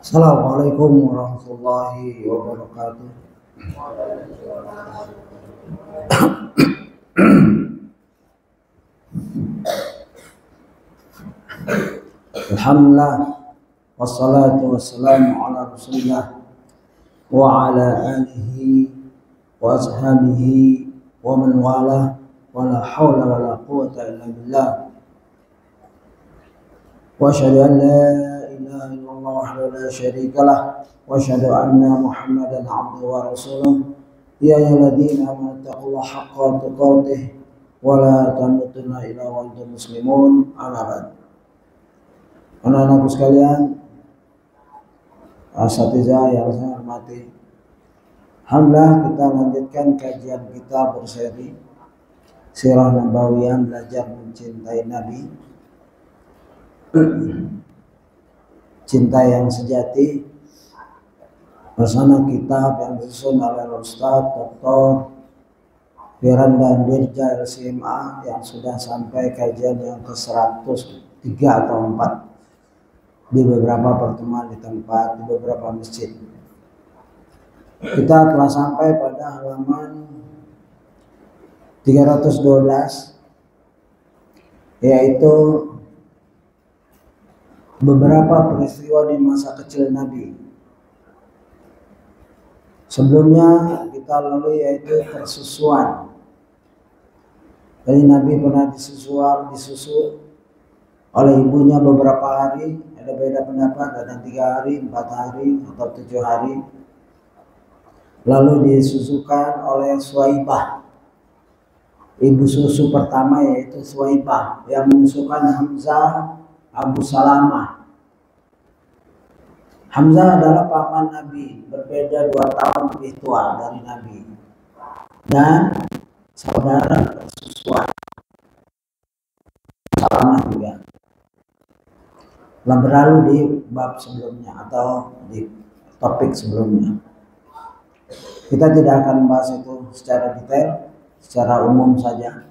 Assalamualaikum warahmatullahi wabarakatuh. Alhamdulillah wassalatu wassalamu ala Rasulillah wa ala alihi wa ashabihi wa man wala wa la hawla wa la quwwata illa billah. Wa asyhadu an la ilaha illallah wahdahu la syarika lah wa asyhadu anna Muhammadan abduhu wa rasuluh. Ya ayyuhalladzina amanu taqullaha haqqa tuqatih wa la tamutunna illa wa antum muslimun. Amma ba'd. Anak-anakku sekalian, asatidzah yang saya hormati, alhamdulillah kita lanjutkan kajian kita berseri Sirah Nabawiyah, belajar mencintai Nabi, cinta yang sejati, bersama kitab yang disusun oleh Ustaz Dr. Firanda Dirja LCMA yang sudah sampai kajian yang ke-103 atau 4 di beberapa pertemuan di tempat, di beberapa masjid. Kita telah sampai pada halaman 312, yaitu beberapa peristiwa di masa kecil Nabi. Sebelumnya kita lalui yaitu persusuan. Jadi Nabi pernah disusu oleh ibunya beberapa hari, ada beda pendapat, ada 3 hari, 4 hari, atau 7 hari. Lalu disusukan oleh Suwaibah, ibu susu pertama yaitu Suwaibah, yang menyusukan Hamzah Abu Salamah. Hamzah adalah paman Nabi, berbeda 2 tahun lebih tua dari Nabi, dan saudara persusuan Salamah juga. Telah berlalu di bab sebelumnya atau di topik sebelumnya. Kita tidak akan membahas itu secara detail, secara umum saja.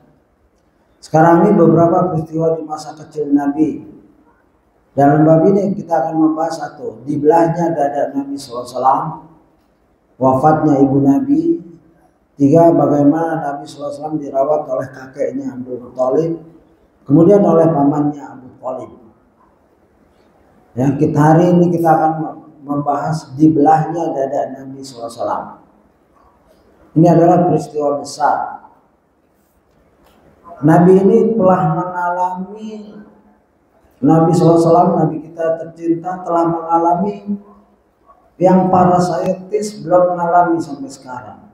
Sekarang ini beberapa peristiwa di masa kecil Nabi. Dalam bab ini kita akan membahas satu, dibelahnya dada Nabi SAW, wafatnya ibu Nabi. 3, bagaimana Nabi SAW dirawat oleh kakeknya Abdul Muthalib, kemudian oleh pamannya Abu Thalib. Ya, hari ini kita akan membahas dibelahnya dada Nabi SAW. Ini adalah peristiwa besar. Nabi ini telah mengalami, Nabi SAW, Nabi kita tercinta, telah mengalami yang para saintis belum mengalami sampai sekarang.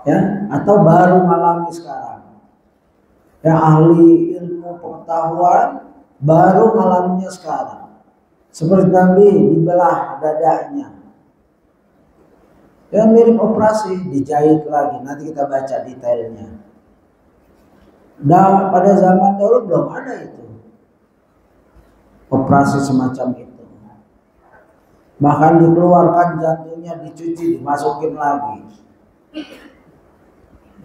Ya, atau baru mengalami sekarang. Yang ahli ilmu pengetahuan baru mengalaminya sekarang. Seperti Nabi dibelah dadanya. Ya, mirip operasi, dijahit lagi. Nanti kita baca detailnya. Dan pada zaman dahulu belum ada itu, operasi semacam itu. Bahkan dikeluarkan jantungnya, dicuci, dimasukin lagi.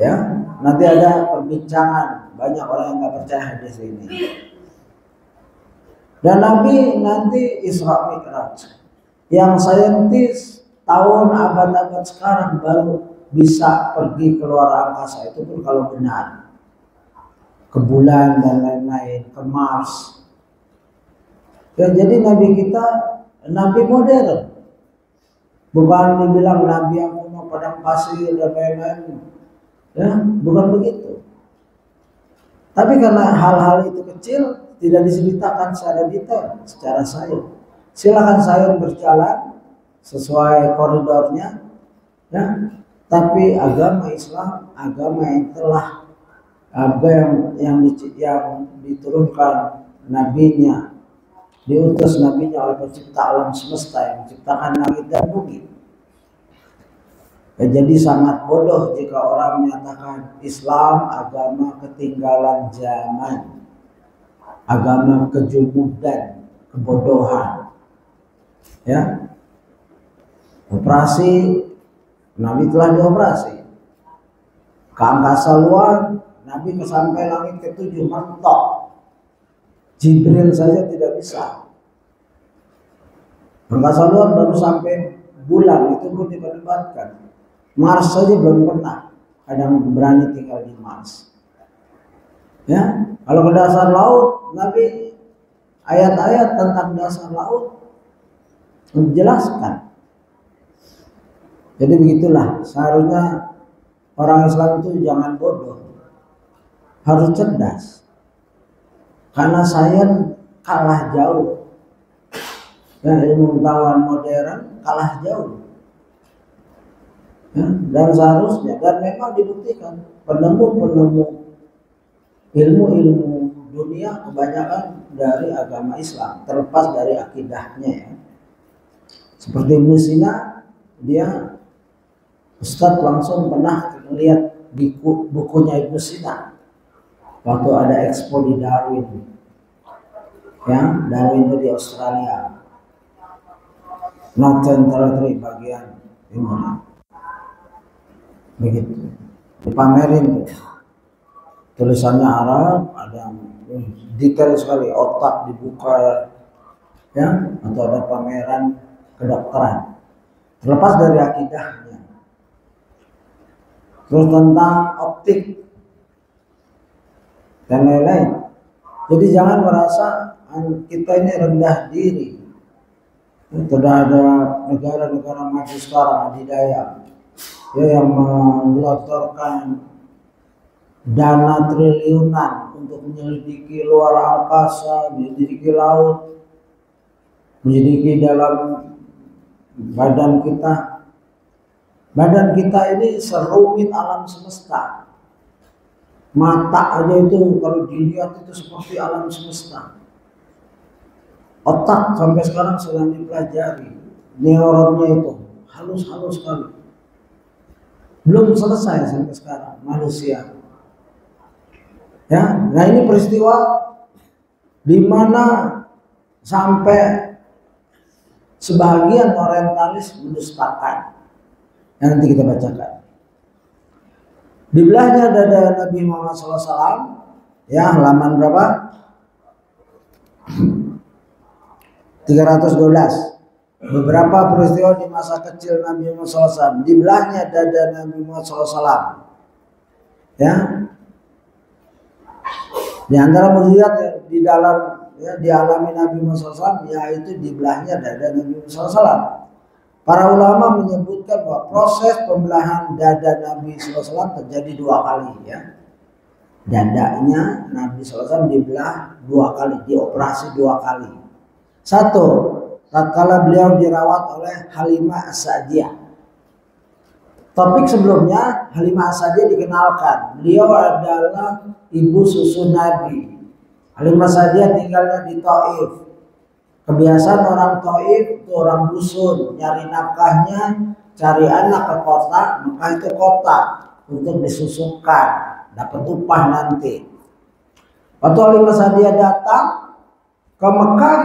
Ya, nanti ada perbincangan, banyak orang yang nggak percaya hadis ini. Dan Nabi nanti Isra Mi'raj, yang saintis tahun abad-abad sekarang baru bisa pergi keluar angkasa, itu pun kalau benar, ke bulan dan lain-lain, ke Mars. Ya, jadi Nabi kita Nabi modern, bukan dibilang Nabi yang kuno padang pasir dan lain-lain. Ya, bukan begitu. Tapi karena hal-hal itu kecil, tidak diceritakan secara detail, secara sains. Silakan sains berjalan sesuai koridornya, ya. Tapi agama Islam, agama yang telah yang diturunkan nabinya, diutus nabinya oleh pencipta alam semesta yang menciptakan langit dan bumi. Ya, jadi sangat bodoh jika orang menyatakan Islam agama ketinggalan zaman, agama kejumudan, kebodohan. Ya, operasi, Nabi telah dioperasi. Ke angkasa luar, Nabi sampai langit ke-7 mentok. Jibril saja tidak bisa. Angkasa luar baru sampai bulan itu pun diperdebatkan. Mars saja belum pernah ada yang berani tinggal di Mars. Ya, kalau ke dasar laut, Nabi ayat-ayat tentang dasar laut menjelaskan. Jadi begitulah, seharusnya orang Islam itu jangan bodoh, harus cerdas. Karena sains kalah jauh. Ya, ilmu pengetahuan modern kalah jauh. Ya, dan seharusnya, dan memang dibuktikan penemu-penemu ilmu-ilmu dunia kebanyakan dari agama Islam, terlepas dari akidahnya ya. Seperti Ibnu Sina, dia Ustadz langsung pernah melihat bukunya Ibnu Sina waktu ada expo di Darwin, ya, Darwin itu di Australia, Northern Territory bagian timur, begitu, dipamerin tuh, tulisannya Arab, ada detail sekali, otak dibuka, ya, atau ada pameran kedokteran, terlepas dari akidahnya. Terus tentang optik dan lain-lain. Jadi jangan merasa kita ini rendah diri. Sudah ada negara-negara maju sekarang adidaya ya, yang menggelontorkan dana triliunan untuk menyelidiki luar angkasa, menyelidiki laut, menyelidiki dalam badan kita. Badan kita ini serumit alam semesta. Mata aja itu kalau dilihat itu seperti alam semesta. Otak sampai sekarang sedang dipelajari, neuronnya itu halus-halus sekali. Belum selesai sampai sekarang manusia. Ya, nah ini peristiwa di mana sampai sebagian orientalis mendustakan. Yang nanti kita bacakan. Di belahnya dada Nabi Muhammad SAW, ya, halaman berapa? 312. Beberapa peristiwa di masa kecil Nabi Muhammad SAW. Di belahnya dada Nabi Muhammad SAW, ya. Di antara mukjizat di dalam, ya, dialami Nabi Muhammad SAW, yaitu di belahnya dada Nabi Muhammad SAW. Para ulama menyebutkan bahwa proses pembelahan dada Nabi SAW terjadi 2 kali, ya. Dadanya Nabi SAW dibelah 2 kali, dioperasi 2 kali. 1, tatkala beliau dirawat oleh Halimah As-Sa'diyah. Topik sebelumnya Halimah As-Sa'diyah dikenalkan, beliau adalah ibu susu Nabi. Halimah As-Sa'diyah tinggalnya di Taif. Kebiasaan orang Taif itu orang dusun, nyari nafkahnya, cari anak ke kota, maka itu kota untuk disusukan, dapat upah nanti. Waktu Halimah As-Sa'diyah datang ke Mekah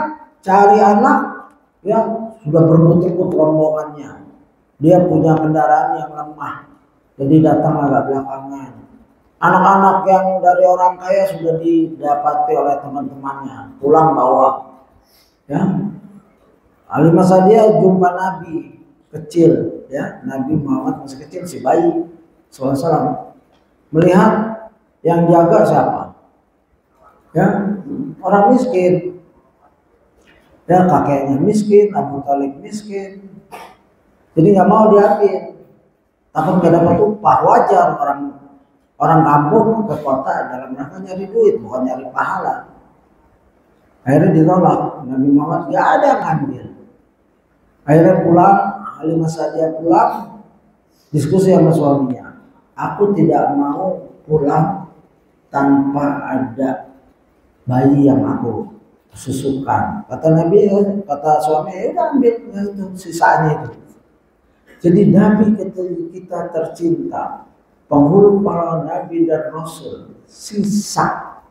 cari anak, ya, sudah berebut-rebut rombongannya. Dia punya kendaraan yang lemah, jadi datang agak belakangan. Anak-anak yang dari orang kaya sudah didapati oleh teman-temannya, pulang bawa. Ya, Halimah As-Sa'diyah jumpa Nabi kecil, ya, Nabi Muhammad masih kecil, si bayi, SAW. Melihat yang jaga siapa? Ya, orang miskin. Ya, kakeknya miskin, Abu Talib miskin. Jadi nggak mau diambil, takut nggak dapat upah. Wajar, orang kampung ke kota dalam rangka nyari duit, bukan nyari pahala. Akhirnya ditolak, Nabi Muhammad gak ada yang ngambil. Akhirnya pulang, Halimah As-Sa'diyah pulang, diskusi sama suaminya. Aku tidak mau pulang tanpa ada bayi yang aku susukan. Kata Nabi, kata suami, ya udah ambil itu sisanya itu. Jadi Nabi kita tercinta, penghulu para Nabi dan Rasul, sisa.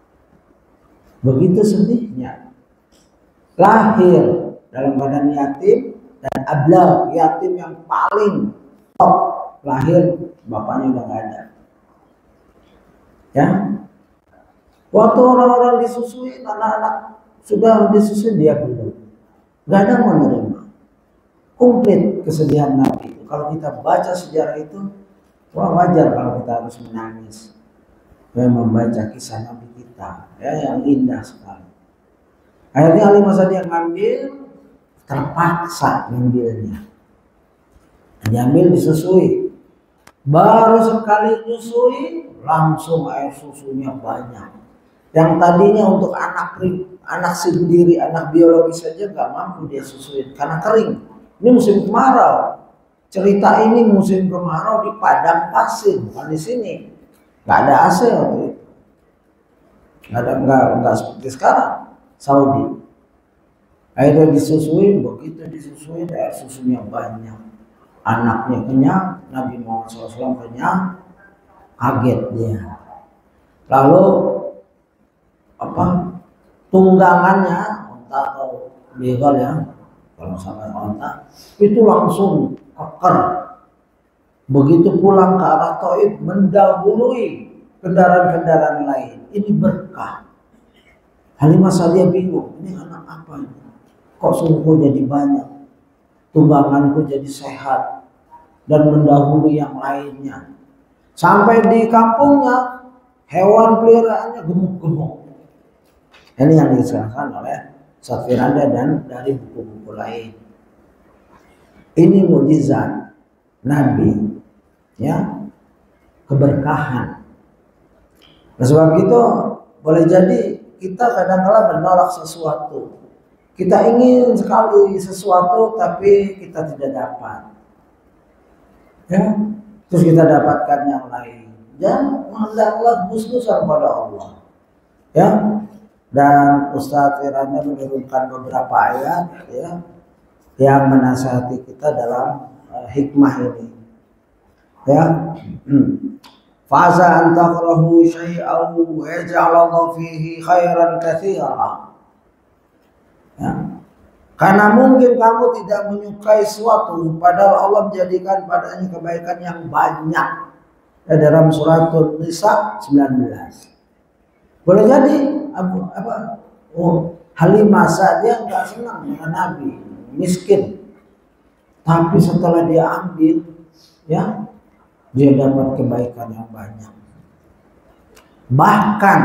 Begitu sedihnya. Lahir dalam badan yatim dan ablah, yatim yang paling top, lahir bapaknya udah gak ada. Ya, waktu orang-orang disusui, anak-anak sudah disusui, dia belum, gak ada mau menerima. komplit kesedihan Nabi. Kalau kita baca sejarah itu, wah wajar kalau kita harus menangis membaca kisah Nabi kita, ya, yang indah sekali. Akhirnya Ali Masadi yang ngambil, terpaksa ngambilnya. Diambil, disusui. Baru sekali nyusui, langsung air susunya banyak. Yang tadinya untuk anak sendiri, anak biologis saja nggak mampu dia susuin karena kering. Ini musim kemarau. Cerita ini musim kemarau di padang pasir, bukan di sini. Nggak ada AC waktu itu. Nggak seperti sekarang Saudi. Akhirnya disusuin, begitu disusuin air susunya banyak. Anaknya kenyang, Nabi Muhammad SAW kenyang, kaget dia. Lalu tunggangannya, onta atau begal ya, kalau sampai onta, itu langsung keker. Begitu pulang ke arah Taif, mendahului kendaraan-kendaraan lain. Ini berkah. Halimah Sa'diyah bingung, ini anak apa ini? Kok suruhku jadi banyak, tungganganku jadi sehat, dan mendahului yang lainnya. Sampai di kampungnya, hewan peliharaannya gemuk-gemuk. Ini yang dijelaskan oleh Ustaz Firanda dan dari buku-buku lain. Ini mukjizat Nabi, ya, keberkahan. Nah, sebab itu boleh jadi kita kadang-kala menolak sesuatu. Kita ingin sekali sesuatu tapi kita tidak dapat. Ya, terus kita dapatkan yang lain. Dan hendaklah husnuzan pada Allah. Ya. Dan Ustaz Firanda menurunkan beberapa ayat, ya, yang menasihati kita dalam hikmah ini. Ya. Fa'asa an takrahu syai'an wa yaj'alallahu fihi khairan katsira. Ya. Karena mungkin kamu tidak menyukai suatu, padahal Allah menjadikan padanya kebaikan yang banyak. Ya, dalam surat Nisa 19. Boleh jadi Halimah Sa'diyah nggak senang dengan Nabi, miskin. Tapi setelah dia ambil, ya, dia dapat kebaikan yang banyak. Bahkan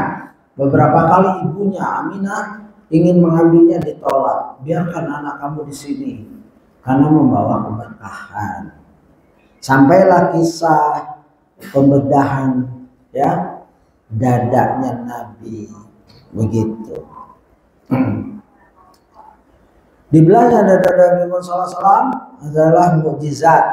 beberapa kali ibunya Aminah ingin mengambilnya, ditolak. Biarkan anak kamu di sini karena membawa keberkahan. Sampailah kisah pembedahan, ya, dadanya Nabi, begitu. Dibelahnya dada Nabi Muhammad SAW adalah mukjizat.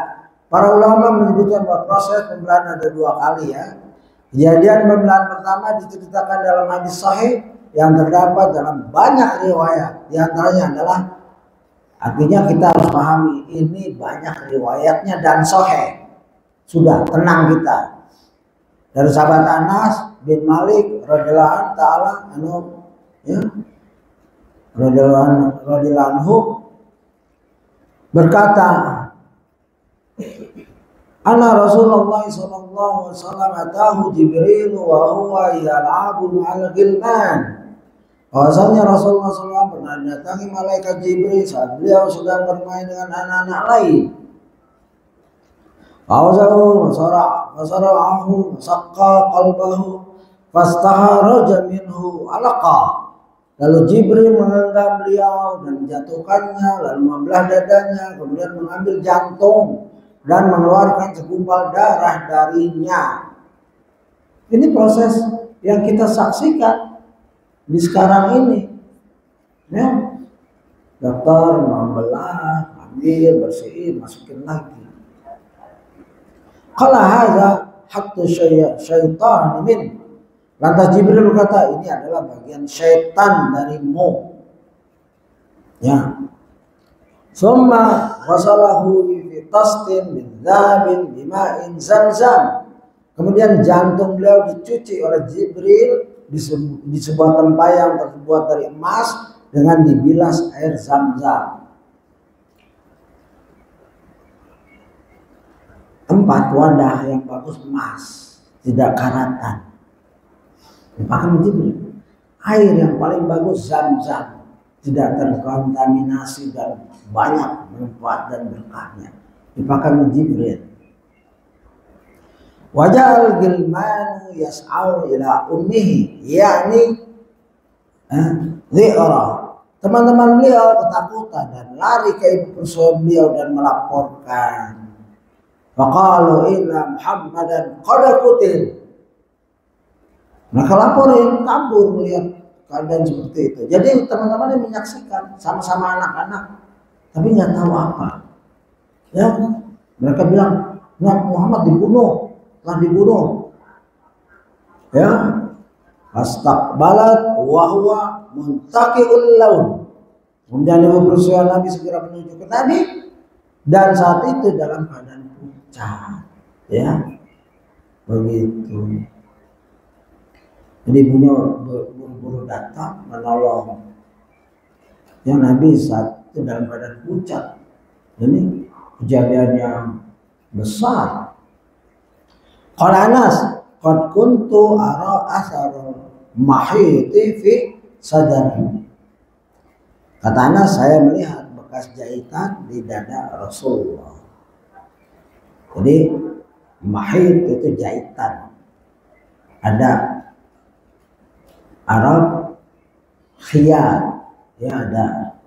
Para ulama menyebutkan bahwa proses pembelahan ada 2 kali, ya. Kejadian pembelahan pertama diceritakan dalam hadis sahih yang terdapat dalam banyak riwayat. Di antaranya adalah, artinya kita harus pahami ini banyak riwayatnya dan sahih. Sudah tenang kita. Dari sahabat Anas bin Malik radhiyallahu taala anhu, ya, radhiyallahu anhu berkata, Anna Rasulullah sallallahu alaihi wasallam atahu Jibril wa huwa yal'abu ma'al ghilman. Bahwasanya Rasulullah SAW pernah datangi malaikat Jibril saat beliau sedang bermain dengan anak-anak lain. Fa'azahu wasara'ahu wasaqqa qalbahu fastaharaja minhu alaqa. Lalu Jibril mengenggam beliau dan menjatuhkannya, lalu membelah dadanya, kemudian mengambil jantung dan mengeluarkan segumpal darah darinya. Ini proses yang kita saksikan di sekarang ini, ya. Dokter membelah, ambil, bersihin, masukin lagi. Qala hadza haqqu syaitan min. Lantas Jibril berkata, ini adalah bagian syaitan darimu. Ya. Summa wasalahu fi tastin min dzabin bima'in zamzam. Kemudian jantung beliau dicuci oleh Jibril di sebuah tempayan terbuat dari emas dengan dibilas air Zam-Zam. 4 wadah yang bagus emas, tidak karatan. Dipakai Jibril. Air yang paling bagus Zam-Zam, tidak terkontaminasi dan banyak manfaat dan berkahnya. Dipakai Jibril. Wajal gilmanu yas'au ila ummihi, yakni zi'ra. Teman-teman beliau ketakutan dan lari ke ibu persuami beliau dan melaporkan. Faqalu inna Muhammadan qad qutil. Mereka laporin, kabur melihat keadaan seperti itu. Jadi teman-teman yang menyaksikan sama-sama anak-anak, tapi nggak tahu apa. Ya, mereka bilang, Nabi Muhammad dibunuh, telah dibunuh. Ya, astaqbalat wa huwa muntaqiul laun. Kemudian ibu persuami Nabi segera menuju ke Nabi, dan saat itu dalam keadaan pucat. Ya, begitu. Jadi ibunya buru-buru datang menolong. Yang Nabi saat itu dalam keadaan pucat. Ini kejadian yang besar. Qala Anas, qad kuntu ara asarul mahiti fi sadari. Kata Anas, saya melihat bekas jahitan di dada Rasulullah. Jadi mahit itu jahitan. Ada Arab khiyat, ya ada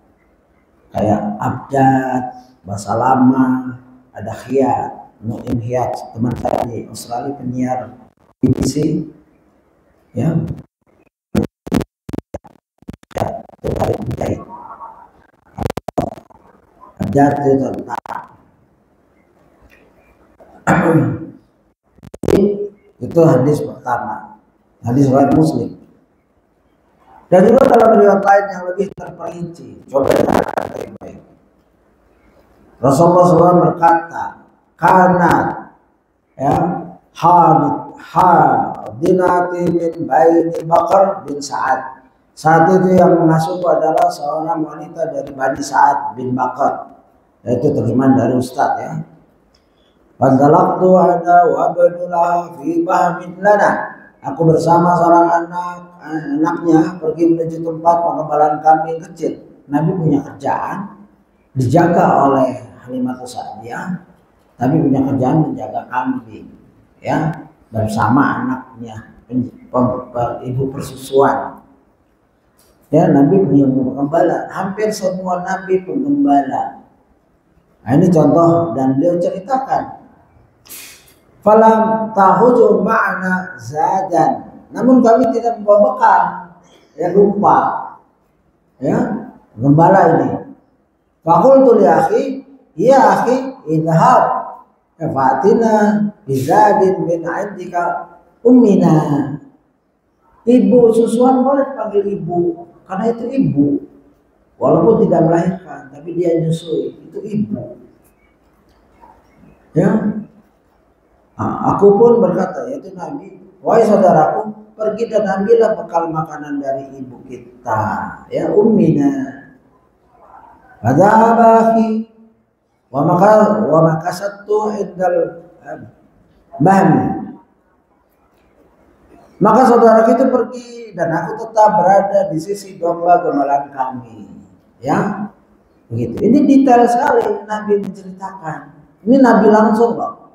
kayak abjad, bahasa lama, ada khiyat, Nu'im Hiyat, teman saya di Australia penyiar BBC, ya, itu dari penjahit. Abjad itu tentara. Itu hadis pertama, hadis riwayat Muslim. Dan juga dalam riwayat lain yang lebih terperinci, coba dengarkan baik-baik. Rasulullah SAW berkata, karena ya hadinati min baini Bakar bin Sa'ad. Saat itu yang mengasuhku adalah seorang wanita dari Bani Sa'ad bin Bakar. Yaitu terjemahan dari Ustaz ya. Fadalaktu ada wa abdullah fi bahmin lana. Aku bersama seorang anaknya pergi menuju tempat pengembalaan kambing kecil. Nabi punya kerjaan dijaga oleh Halimatus Sa'diyah, tapi punya kerjaan menjaga kambing, ya, bersama anaknya, ibu persusuan. Ya, Nabi punya penggembala. Hampir semua Nabi penggembala. Nah, ini contoh dan beliau ceritakan. Falam tahuju ma'na zadan. Namun kami tidak membawa bekal. Ya, lupa. Ya, gembala ini. Faqultu li akhi, ya akhi, idhab fatina bizadin min 'indika ummina. Ibu susuan boleh panggil ibu, karena itu ibu. Walaupun tidak melahirkan, tapi dia nyusui, itu ibu. Ya. Nah, aku pun berkata, yaitu Nabi, wahai saudaraku, pergi dan ambillah bekal makanan dari ibu kita, ya, ummina. Fadhabahi wa makasattu indal bahmi. Maka saudara itu pergi dan aku tetap berada di sisi domba gembalaan kami, ya, begitu. Ini detail sekali Nabi menceritakan. Ini Nabi langsung loh.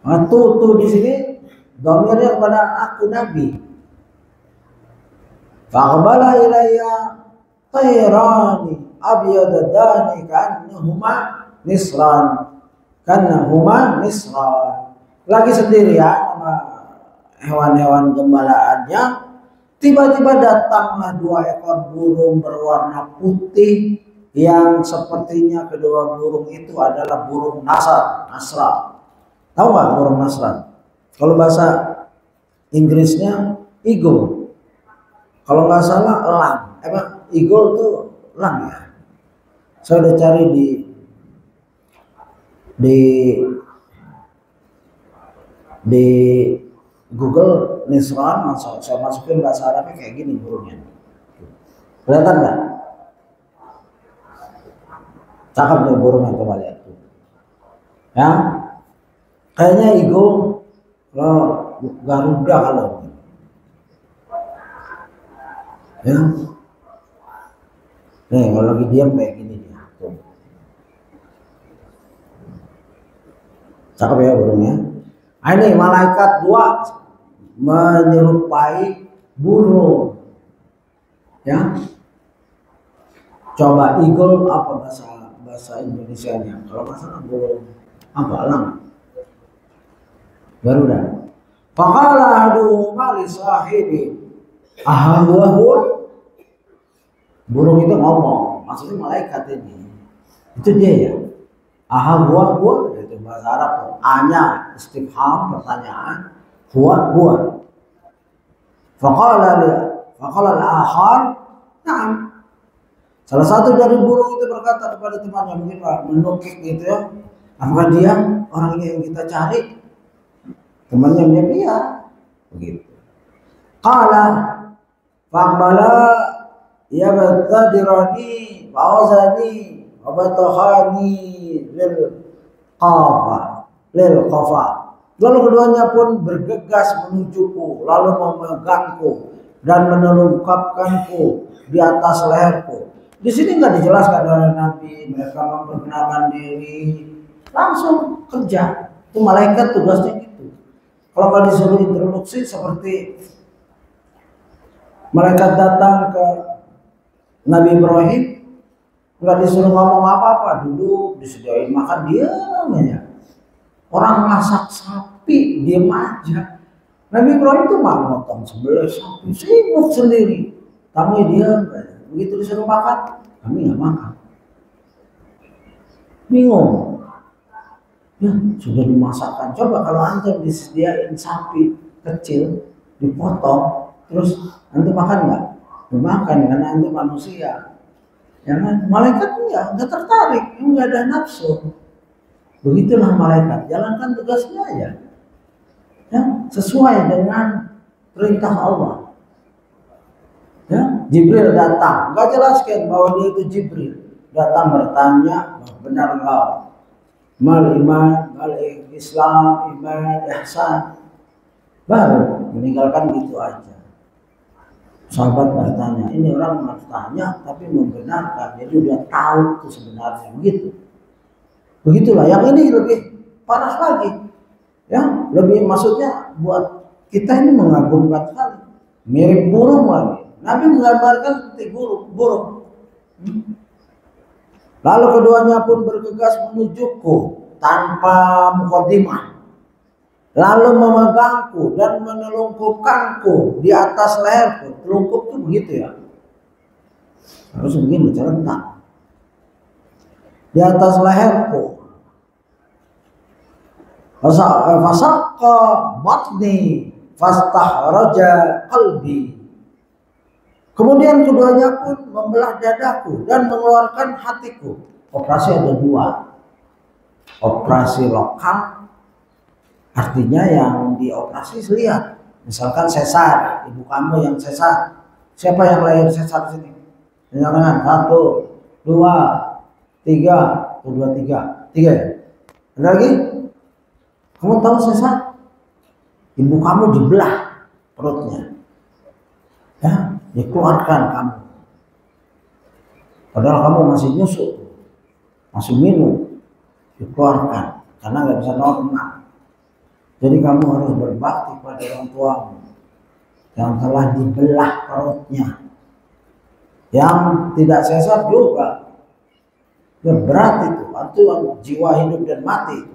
Tuh di sini domirnya kepada aku Nabi. Faqbala ilayya tayrani abyadani kannahuma nisran. Lagi sendirian sama hewan-hewan gembalaannya. Tiba-tiba datanglah 2 ekor burung berwarna putih yang sepertinya kedua burung itu adalah burung Nasra. Tahu nggak burung Nasran? Kalau bahasa Inggrisnya eagle. Kalau nggak salah elang. Eagle tuh elang ya. Saya udah cari di Google Nisran, saya masukin bahasa Arabnya kayak gini burungnya. Kelihatan nggak? Cakep tuh burungnya, coba lihat tuh. Ya. Kayaknya eagle, kalau Garuda kalau, ya, nih kalau lagi diam kayak gini dia. Cakep ya burungnya. Nah, ini malaikat dua menyerupai burung. Ya. Coba eagle apa bahasa Indonesianya? Kalau bahasa burung apa alam? Garuda. Faqala ahaduhuma li sahibi ahawahul. Burung itu ngomong, maksudnya malaikat ini. Itu dia ya. Ahawahul itu bahasa Arab tuh. A-nya istifham pertanyaan, huwa. Faqala al-akhar, na'am. Salah satu dari burung itu berkata kepada temannya, mungkin menukik gitu ya. Apakah dia orang yang kita cari? Temannya menjawab iya. Begitu. Qala fa'bala ya batadirani fa'azani wa batahani lil qafa. Lalu keduanya pun bergegas menujuku, lalu memegangku dan menelungkapkanku di atas leherku. Di sini nggak dijelaskan oleh Nabi mereka memperkenalkan diri, langsung kerja. Itu malaikat tugasnya gitu. Kalau nggak disuruh introduksi seperti malaikat datang ke Nabi Ibrahim, nggak disuruh ngomong apa-apa, duduk disediain makan diam aja. Orang masak sapi diam aja. Nabi Ibrahim tuh mau motong sebelah sapi, sibuk sendiri. Tamu diam aja. Begitu disuruh makan, kami nggak makan. Bingung. Ya, sudah dimasakkan. Coba kalau antum disediain sapi kecil, dipotong, terus antum makan nggak? Makan karena antum manusia. Ya kan? Malaikat nggak tertarik, nggak ada nafsu. Begitulah malaikat, jalankan tugasnya aja. Ya, sesuai dengan perintah Allah. Ya, Jibril datang, nggak jelaskan bahwa dia itu Jibril. Datang bertanya, benar nggak? Mal iman, mal Islam, iman, ihsan. Baru meninggalkan gitu aja. Sahabat bertanya, ini orang bertanya tapi membenarkan, jadi udah tahu itu sebenarnya begitu. Begitulah, yang ini lebih panas lagi. Ya, lebih maksudnya buat kita ini mengagumkan sekali. Mirip burung lagi. Nabi menggambarkan seperti burung. Lalu keduanya pun bergegas menujuku tanpa mukaddimah. Lalu memegangku dan menelungkupkanku di atas leherku. Telungkup itu begitu ya. Harus begini, celentang. Di atas leherku. Fasaqqa batni fastahraja qalbi. Kemudian keduanya pun membelah dadaku dan mengeluarkan hatiku. Operasi ada dua. Operasi lokal, artinya yang dioperasi lihat. Misalkan sesar, ibu kamu yang sesar. Siapa yang lahir sesar sini? Jangan 1, 2, 3, 2, 3, 3 ya. Ada lagi? Kamu tahu sesar? Ibu kamu dibelah perutnya. Ya, dikeluarkan kamu. Padahal kamu masih nyusu, masih minum, dikeluarkan karena nggak bisa normal. Jadi kamu harus berbakti pada orang tuamu yang telah dibelah perutnya. Yang tidak sesar juga, ya berat itu, jiwa hidup dan mati.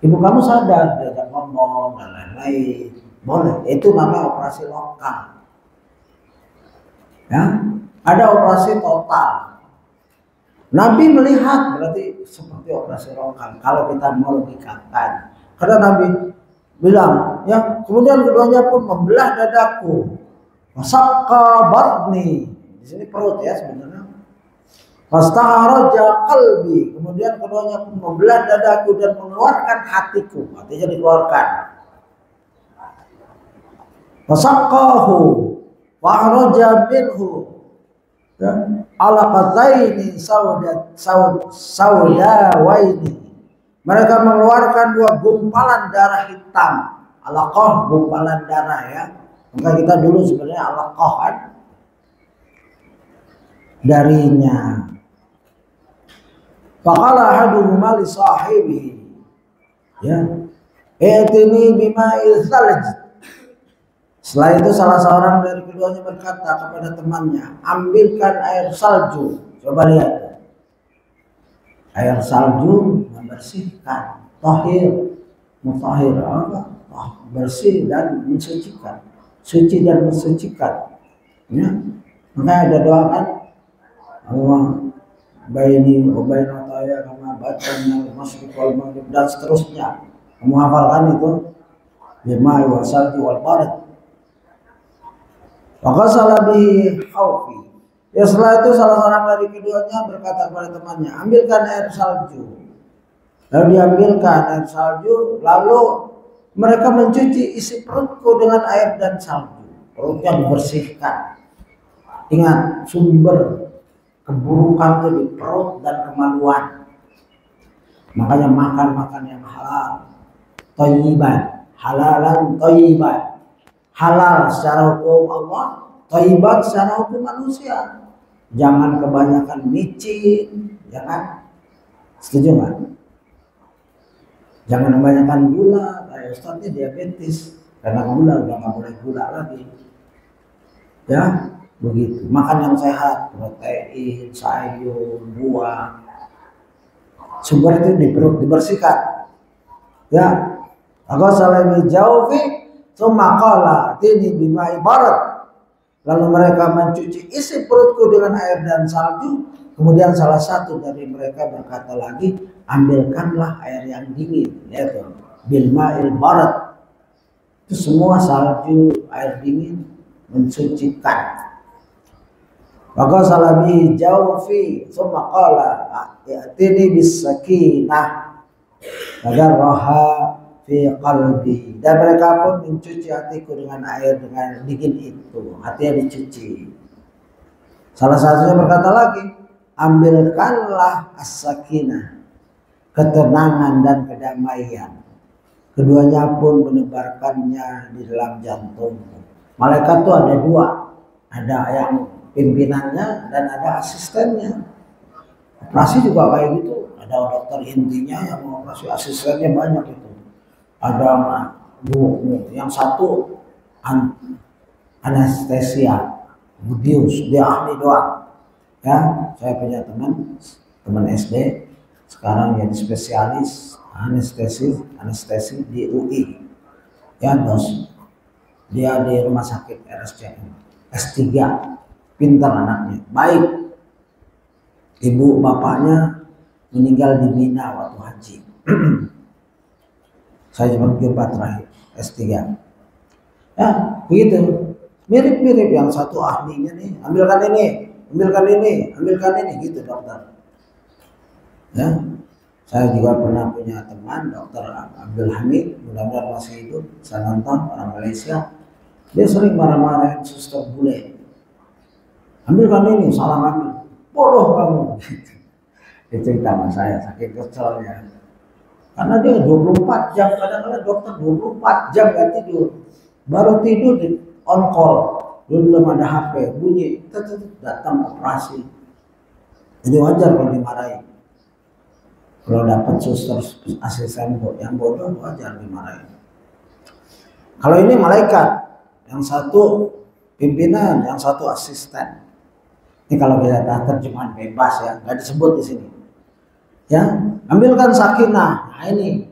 Ibu kamu sadar, diajak ngomong dan lain-lain, boleh. Itu namanya operasi lokal. Ya, ada operasi total. Nabi melihat berarti seperti operasi lokal. Kalau kita mau logikakan, karena Nabi bilang, ya kemudian keduanya pun membelah dadaku, masaqqa batni. Di sini perut ya sebenarnya. Fastaharaja qalbi. Kemudian keduanya pun membelah dadaku dan mengeluarkan hatiku. Artinya dikeluarkan. Fasaqqahu wa'raja minhu alaqataini saudawaini. Mereka mengeluarkan dua gumpalan darah hitam. Alaqah, gumpalan darah ya. Maka kita dulu sebenarnya alaqah kan darinya. Faqala ahaduhuma li sahibihi Ya, ini bima ilsalj. Setelah itu salah seorang dari keduanya berkata kepada temannya, ambilkan air salju. Coba lihat, air salju membersihkan, tahir, mutahhir, bersih dan mensucikan, suci dan mensucikan. Ya, makanya ada doa kan, Allah baini wa baina taya kama batana masjid wal maghrib dan seterusnya. Kamu hafalkan itu, bima wal salji wal barad. Maka salah bihi khawfi. Ya setelah itu salah seorang dari keduanya berkata kepada temannya, ambilkan air salju. Lalu diambilkan air salju, lalu mereka mencuci isi perutku dengan air dan salju. Perutnya dibersihkan. Ingat, sumber keburukan itu di perut dan kemaluan. Makanya makan yang halal, thayyiban, halalan thayyiban. Halal secara hukum Allah, thayyiban secara hukum manusia. Jangan kebanyakan micin, ya kan? Setuju nggak? Jangan kebanyakan gula, kayak Ustadznya diabetes karena gula udah nggak boleh gula lagi. Ya, begitu. Makan yang sehat, protein, sayur, buah. Sumber itu di perut dibersihkan. Ya, agak salah jauhi, cuma qala tini bima ibarat. Lalu mereka mencuci isi perutku dengan air dan salju. Kemudian salah satu dari mereka berkata lagi, ambilkanlah air yang dingin, yaitu bil ma'il barat. Itu semua salju, air dingin mensucikan. Maka salabi jaufi, summa qala ya'tini bis sakinah agar roha fi qalbi. Dan mereka pun mencuci hatiku dengan air dengan dingin itu, hatinya dicuci. Salah satunya berkata lagi, ambilkanlah as-sakinah, ketenangan dan kedamaian. Keduanya pun menebarkannya di dalam jantungku. Malaikat itu ada dua, ada yang pimpinannya dan ada asistennya. Operasi juga kayak gitu, ada dokter intinya yang operasi, asistennya banyak itu. Ada yang satu anestesia, Budius, dia ahli doang. Ya, saya punya teman SD, sekarang jadi spesialis anestesi di UI. Ya, dia di rumah sakit RSCM, S3, pintar anaknya, baik. Ibu bapaknya meninggal di Mina waktu haji. Saya cuma jumpa terakhir, S3. Ya, begitu. Mirip-mirip, yang satu ahlinya nih, ambilkan ini, gitu dokter. Ya, saya juga pernah punya teman, dokter Abdul Hamid, mudah-mudahan masih hidup, saya nonton, orang Malaysia. Dia sering marah-marahin suster bule. Ambilkan ini, salah ambil, bodoh kamu. Dia cerita sama saya, saking keselnya. Karena dia 24 jam, kadang-kadang dokter 24 jam gak tidur. Baru tidur di on call, belum ada HP, bunyi, datang operasi. Jadi wajar kalau dimarahin. Kalau dapat suster asisten yang bodoh, wajar dimarahin. Kalau ini malaikat, yang satu pimpinan, yang satu asisten. Ini kalau kita terjemahan bebas ya, nggak disebut di sini. Ya, ambilkan sakinah. Nah ini,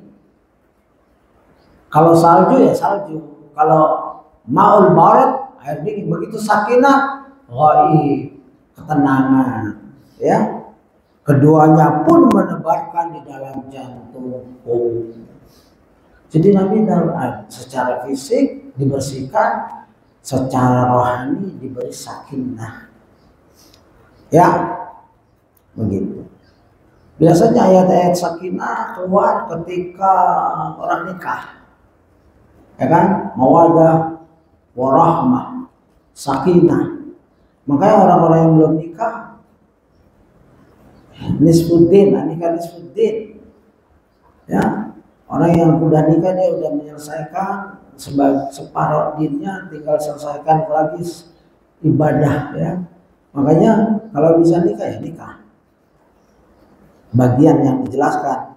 kalau salju ya salju, kalau ma'ul barat, air dingin. Begitu sakinah, ghaib, ketenangan. Ya, keduanya pun menebarkan di dalam jantungku. Jadi Nabi secara fisik dibersihkan, secara rohani diberi sakinah. Ya, begitu. Biasanya ayat-ayat sakinah keluar ketika orang nikah. Ya kan? Mawaddah warahmah, sakinah. Makanya orang-orang yang belum nikah, nisfuddin, nikah nisfuddin. Ya, orang yang udah nikah dia udah menyelesaikan separuh dinnya, tinggal selesaikan lagi ibadah ya. Makanya kalau bisa nikah ya nikah. Bagian yang dijelaskan.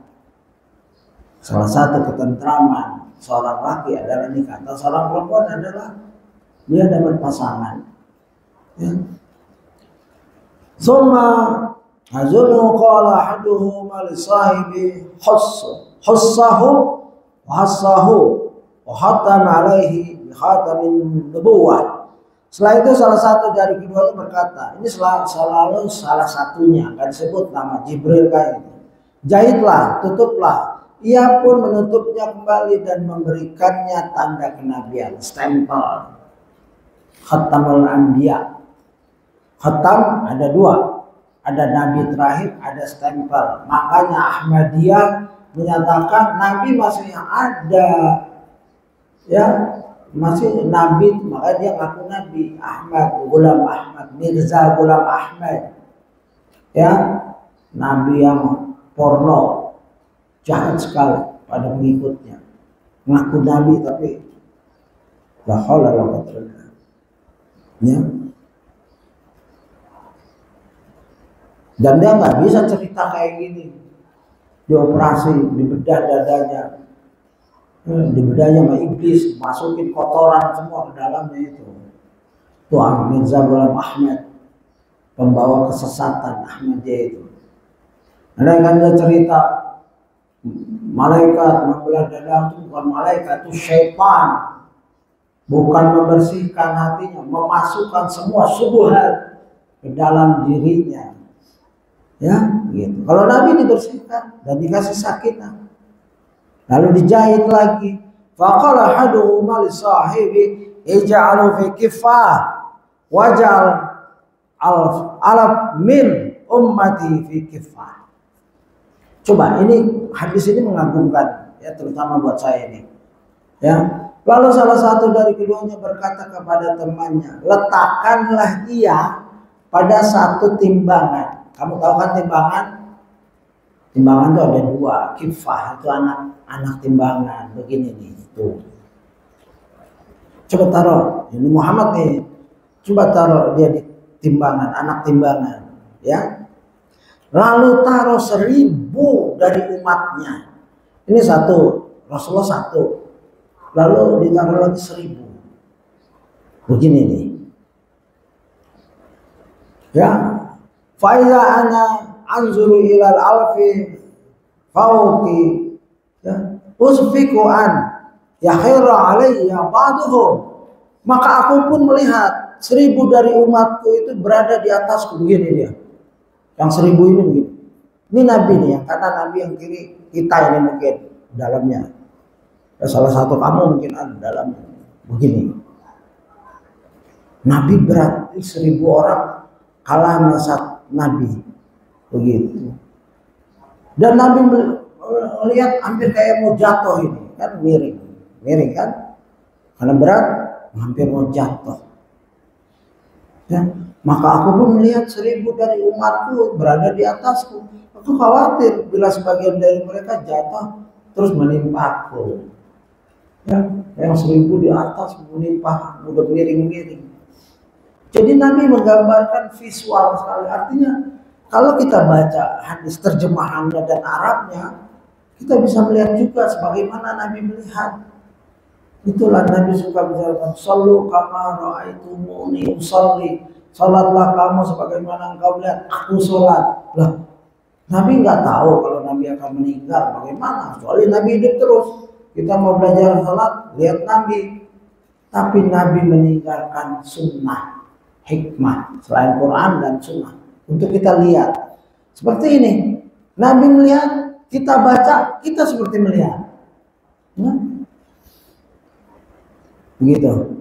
Salah satu ketentraman seorang laki adalah nikah, atau seorang perempuan adalah dia dapat pasangan. Ya. Summa azunu qala ahaduhuma li sahibi hussahu wa hassahu wa hatam alaihi bi khatamin nubuwah. Setelah itu salah satu dari keduanya berkata, ini selalu salah satunya, akan disebut nama Jibril kayak itu. Jahitlah, tutuplah. Ia pun menutupnya kembali dan memberikannya tanda kenabian, stempel. Khatamul Anbiya. Khatam ada dua, ada nabi terakhir, ada stempel. Makanya Ahmadiyah menyatakan nabi masih ada, ya. Masih nabi, makanya dia ngaku nabi. Ahmad, Ghulam Ahmad, Mirza Ghulam Ahmad, ya, nabi yang porno, jahat sekali pada pengikutnya, ngaku nabi tapi la haula wala quwwata illa billah, ya. Dan dia nggak bisa cerita kayak gini, dioperasi, dibedah dadanya, dibedahnya sama iblis, masukin kotoran semua ke dalamnya itu. Tuhan Mirza Ghulam Ahmad, pembawa kesesatan Ahmadiyah itu. Ada yang dia cerita malaikat membelah dada itu bukan malaikat, itu syaitan, bukan membersihkan hatinya, memasukkan semua syubhat ke dalam dirinya, ya gitu. Kalau Nabi dibersihkan dan dikasih sakinah, lalu dijahit lagi. Faqala haduhuma li sahibi ij'alu fi kiffah waj'al alaf min ummati fi kiffah. Coba ini hadis ini mengagumkan, ya, terutama buat saya ini, ya. Lalu salah satu dari keduanya berkata kepada temannya, letakkanlah ia pada satu timbangan. Kamu tahu kan timbangan? Timbangan itu ada dua, kifah itu anak timbangan begini nih, tuh. Coba taruh, ini Muhammad nih, coba taruh dia di timbangan, anak timbangan, ya. Lalu taruh 1000 dari umatnya. Ini satu, Rasulullah satu. Lalu ditaruh lagi 1000. Begini nih, ya. Faiza ana anzuru ilal alfi fauqi, ya, usfiku an yakhira alayya ba'duhum. Maka aku pun melihat 1000 dari umatku itu berada di atasku. Begini dia, yang 1000 ini begini. Ini Nabi nih, yang kanan Nabi, yang kiri kita ini mungkin dalamnya, ya, salah satu kamu mungkin ada dalamnya. Begini, Nabi berat 1000 orang kalah sama Nabi, begitu. Dan Nabi melihat hampir kayak mau jatuh, ini kan miring kan, karena berat, hampir mau jatuh, ya. Maka aku pun melihat 1000 dari umatku berada di atasku. Aku khawatir bila sebagian dari mereka jatuh terus menimpa aku, ya. Yang 1000 di atas menimpa, udah miring-miring. Jadi Nabi menggambarkan visual sekali. Artinya kalau kita baca hadis terjemahannya dan Arabnya, kita bisa melihat juga sebagaimana Nabi melihat. Itulah Nabi suka bicara, sallu kama ra'aitumuni usolli. Salatlah kamu sebagaimana engkau melihat aku sholat. Lah, Nabi nggak tahu kalau Nabi akan meninggal bagaimana. Soalnya Nabi hidup terus. Kita mau belajar sholat, lihat Nabi. Tapi Nabi meninggalkan sunnah, hikmah selain Quran dan sunnah untuk kita lihat. Seperti ini, Nabi melihat, kita baca, kita seperti melihat, nah, begitu.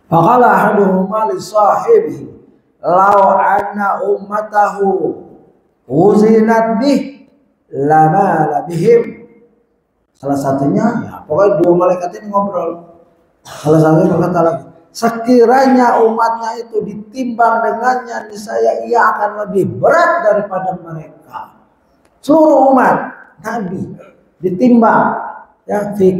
Faqala ahaduhuma li sahibihi law anna ummatahu uzinat bih lama bihim. Salah satunya, ya, pokoknya dua malaikat ini ngobrol. Salah satunya berkata lagi, sekiranya umatnya itu ditimbang dengannya, niscaya ia akan lebih berat daripada mereka. Seluruh umat Nabi ditimbang, ya, fi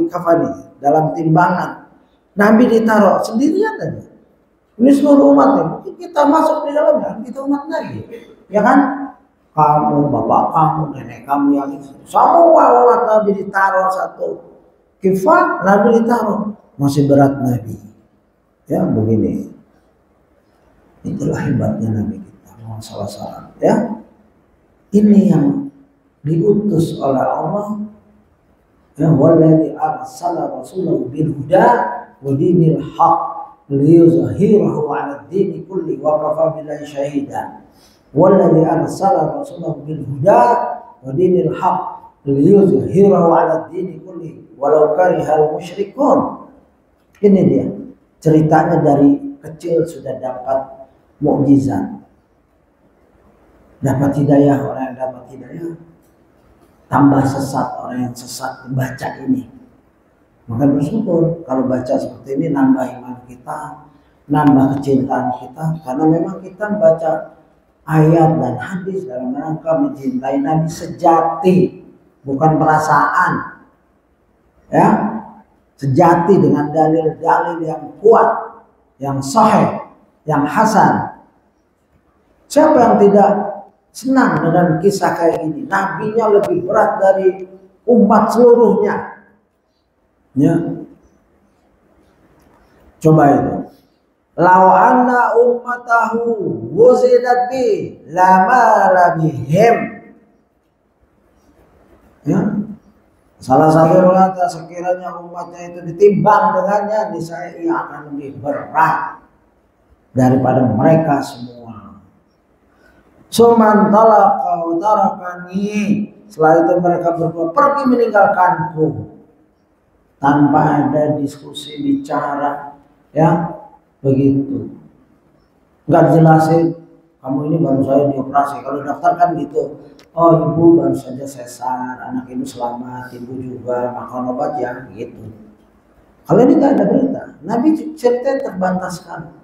kafani, dalam timbangan. Nabi ditaruh sendirian aja. Ini seluruh umat nih. Mungkin kita masuk di dalamnya, kita umat Nabi, ya kan? kamu, bapak kamu, nenek kamu yang itu. Semua umat Nabi ditaruh satu kifah, Nabi ditaruh. Masih berat Nabi. Ya begini. Itulah hebatnya Nabi kita. Salah-salah. Ya. Ini yang diutus oleh Allah. Ya, walladzi arsala rasulahu bil huda wa dinil haq liyuzhirahu 'ala ad-din kulli wa kafa billahi shahidan. Walladzi arsala rasulahu bil huda wa dinil haq liyuzhirahu 'ala ad-din kulli walau karihal musyrikun. Ini dia ceritanya, dari kecil sudah dapat mukjizat, dapat hidayah. Orang yang dapat hidayah tambah sesat, orang yang sesat baca ini. Maka bersyukur kalau baca seperti ini, nambah iman kita, nambah kecintaan kita, karena memang kita baca ayat dan hadis dalam rangka mencintai Nabi sejati, bukan perasaan. Ya, sejati dengan dalil-dalil yang kuat, yang sahih, yang hasan. Siapa yang tidak senang dengan kisah kayak gini? Nabinya lebih berat dari umat seluruhnya. Ya. Coba itu. Lau anna ummatahu wuzidat bi lama labihim. Ya. Salah satu berkata, sekiranya umatnya itu ditimbang dengannya, niscaya ia akan lebih berat daripada mereka semua. Suman talaka tarakani. Setelah itu mereka berdua pergi meninggalkanku tanpa ada diskusi, bicara, ya begitu. Nggak jelasin, kamu ini baru saya dioperasi. Kalau dokter kan gitu, oh ibu baru saja sesar, anak ibu selamat, ibu juga makan obat ya, gitu. Kalau ini nggak ada berita, Nabi cerita terbantaskan.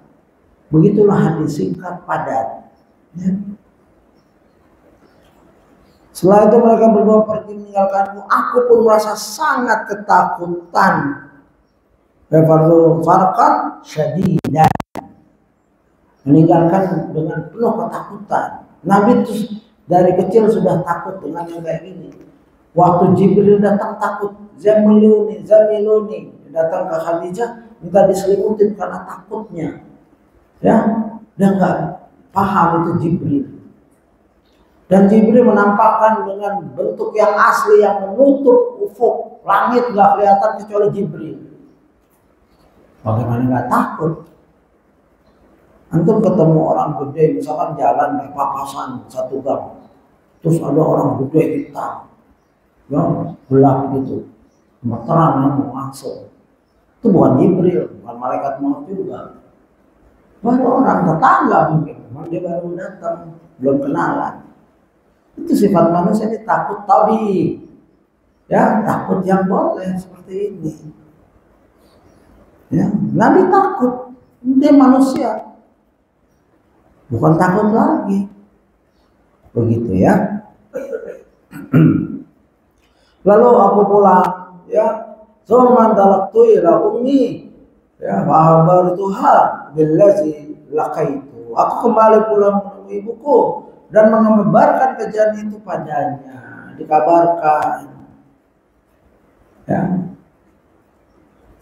Begitulah hadis singkat padat. Ya. Setelah itu mereka berdua pergi meninggalkanku. Aku pun merasa sangat ketakutan. Farqan syadidan. Meninggalkan dengan penuh ketakutan. Nabi itu dari kecil sudah takut dengan yang kayak gini. Waktu Jibril datang takut. Zamiluni. Datang ke Khadijah minta diselimutin karena takutnya. Ya, dia nggak paham itu Jibril. Dan Jibril menampakkan dengan bentuk yang asli yang menutup ufuk langit, nggak kelihatan kecuali Jibril. Bagaimana nggak takut? Antum ketemu orang gede, misalkan jalan naik papasan satu gang, terus ada orang gede hitam, yang gelap gitu, terang yang langsung. Itu bukan Jibril, bukan malaikat maut juga. Baru orang tetangga mungkin, dia baru datang, belum kenalan. Itu sifat manusia ini, takut tabi. Ya, takut yang boleh seperti ini. Ya, Nabi takut, dia manusia. Bukan takut lagi. Begitu ya. Lalu aku pulang, ya. Suman talaqtu ila ummi. Ya, wa habartuha billazi laqaitu. Aku kembali pulang menemui ibuku dan mengabarkan kejadian itu padanya, dikabarkan. Ya.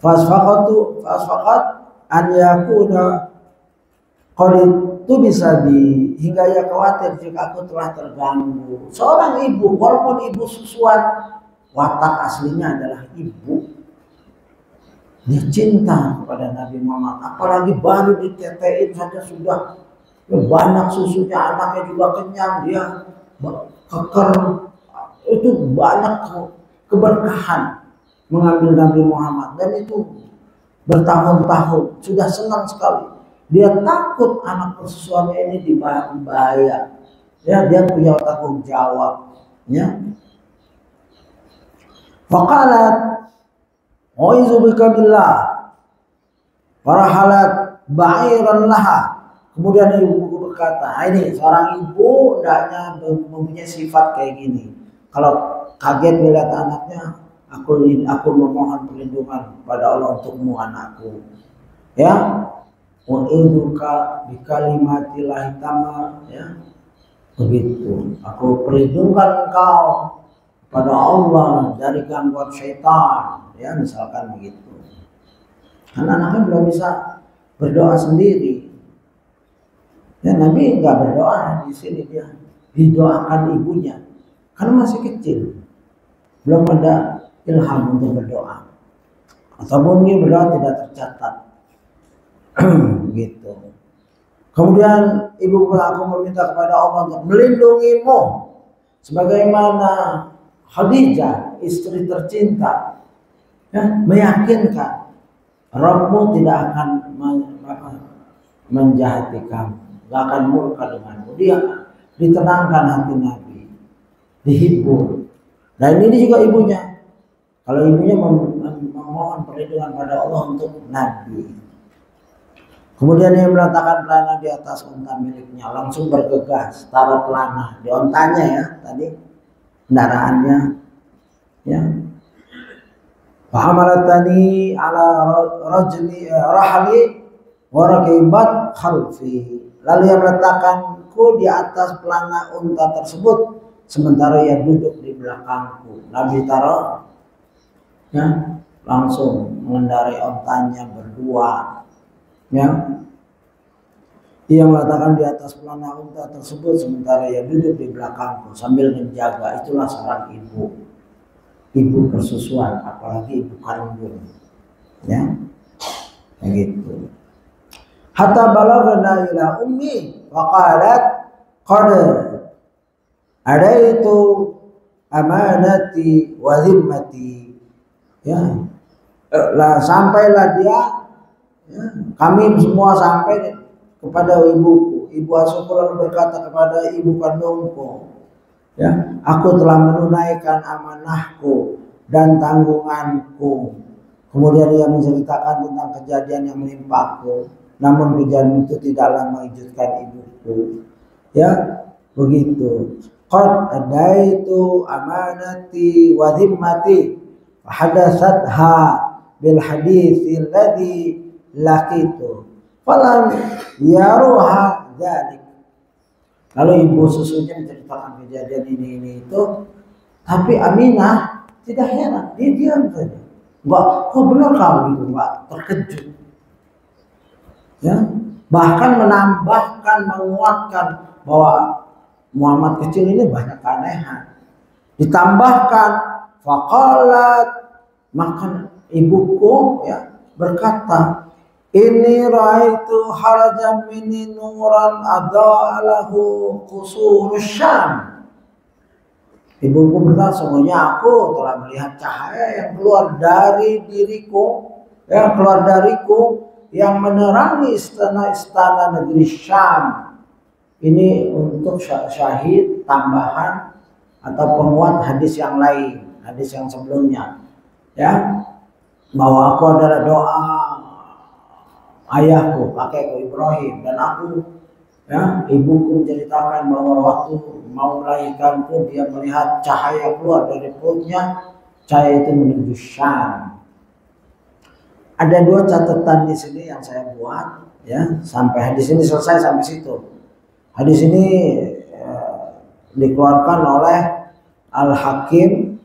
Fasfaqat an yakuna qalitu bisabi, hingga ia khawatir jika aku telah terganggu. Seorang ibu, walaupun ibu susuan, watak aslinya adalah ibu. Dia cinta kepada Nabi Muhammad, apalagi baru ditetein saja sudah banyak susunya, anaknya juga kenyang, dia keker. Itu banyak keberkahan mengambil Nabi Muhammad, dan itu bertahun-tahun sudah senang sekali. Dia takut anak susuannya ini dibahaya. Ya, dia punya tanggung jawab. Ya. Faqalat wa'izubika billah warahalat ba'iran laha. Kemudian ibuku berkata, ini seorang ibu hendaknya mempunyai sifat kayak gini. Kalau kaget melihat anaknya, aku memohon perlindungan pada Allah untukmu anakku. Ya, wa'idzuka bikalimatillahi tamma, ya. Begitu. Aku perlindungan engkau pada Allah dari gangguan syaitan, ya misalkan begitu. Karena anaknya belum bisa berdoa sendiri. Ya Nabi nggak berdoa di sini, dia didoakan ibunya karena masih kecil, belum ada ilham untuk berdoa, ataupun dia berdoa tidak tercatat. Gitu. Kemudian ibu pelaku meminta kepada Allah untuk melindungimu, sebagaimana Khadijah istri tercinta, ya, meyakinkan Rabbmu tidak akan menjahati kamu, tidak akan murka denganmu. Dia ditenangkan hati Nabi, dihibur. Dan ini juga ibunya. Kalau ibunya memohon perlindungan pada Allah untuk Nabi. Kemudian dia meletakkan pelana di atas unta miliknya, langsung bergegas, taruh pelana di ontanya ya tadi, kendaraannya, ya. Fahamalatani ala rahli warakibat khalfi. Lalu ia meletakkanku di atas pelana unta tersebut, sementara ia duduk di belakangku. Nabi taruh, ya, langsung mengendarai ontanya berdua. Ya, ia meletakkan di atas pelana unta tersebut sementara ia duduk di belakangku sambil menjaga. Itulah seorang ibu persusuan, apalagi ibu kandung, ya, begitu. Hatta balagna ila ummi wa qalat qad adaitu amanati wa zimmati, ya, sampailah dia. Ya, kami semua sampai kepada ibuku. Ibu asuhku lalu berkata kepada ibu kandungku, ya, aku telah menunaikan amanahku dan tanggunganku. Kemudian ia menceritakan tentang kejadian yang menimpaku. Namun kejadian itu tidaklah mengejutkan ibuku. Ya, begitu. Qad adaitu amanati wa zimmati wa hadatsatha bil haditsil ladzi lakitu falam yaruha dzalik. Lalu ibu susunya menceritakan kejadian ini itu, tapi Aminah tidak heran, dia diam saja. Enggak, kok benar kamu gitu, enggak terkejut. Ya, bahkan menambahkan, menguatkan bahwa Muhammad kecil ini banyak keanehan. Ditambahkan faqalat, maka ibuku ya berkata, ini raitu harajan mini nuran ada'alahu qusurus Syam. Ibuku berkata, sungguhnya aku telah melihat cahaya yang keluar dari diriku, yang keluar dariku, yang menerangi istana-istana negeri Syam. Ini untuk syahid tambahan atau penguat hadis yang lain, hadis yang sebelumnya, ya, bahwa aku adalah doa ayahku, kakekku Ibrahim, dan aku, ya, ibuku menceritakan bahwa waktu mau melahirkanku dia melihat cahaya keluar dari perutnya, cahaya itu menuju Syam. Ada dua catatan di sini yang saya buat, ya, sampai hadis ini selesai sampai situ. Hadis ini dikeluarkan oleh Al-Hakim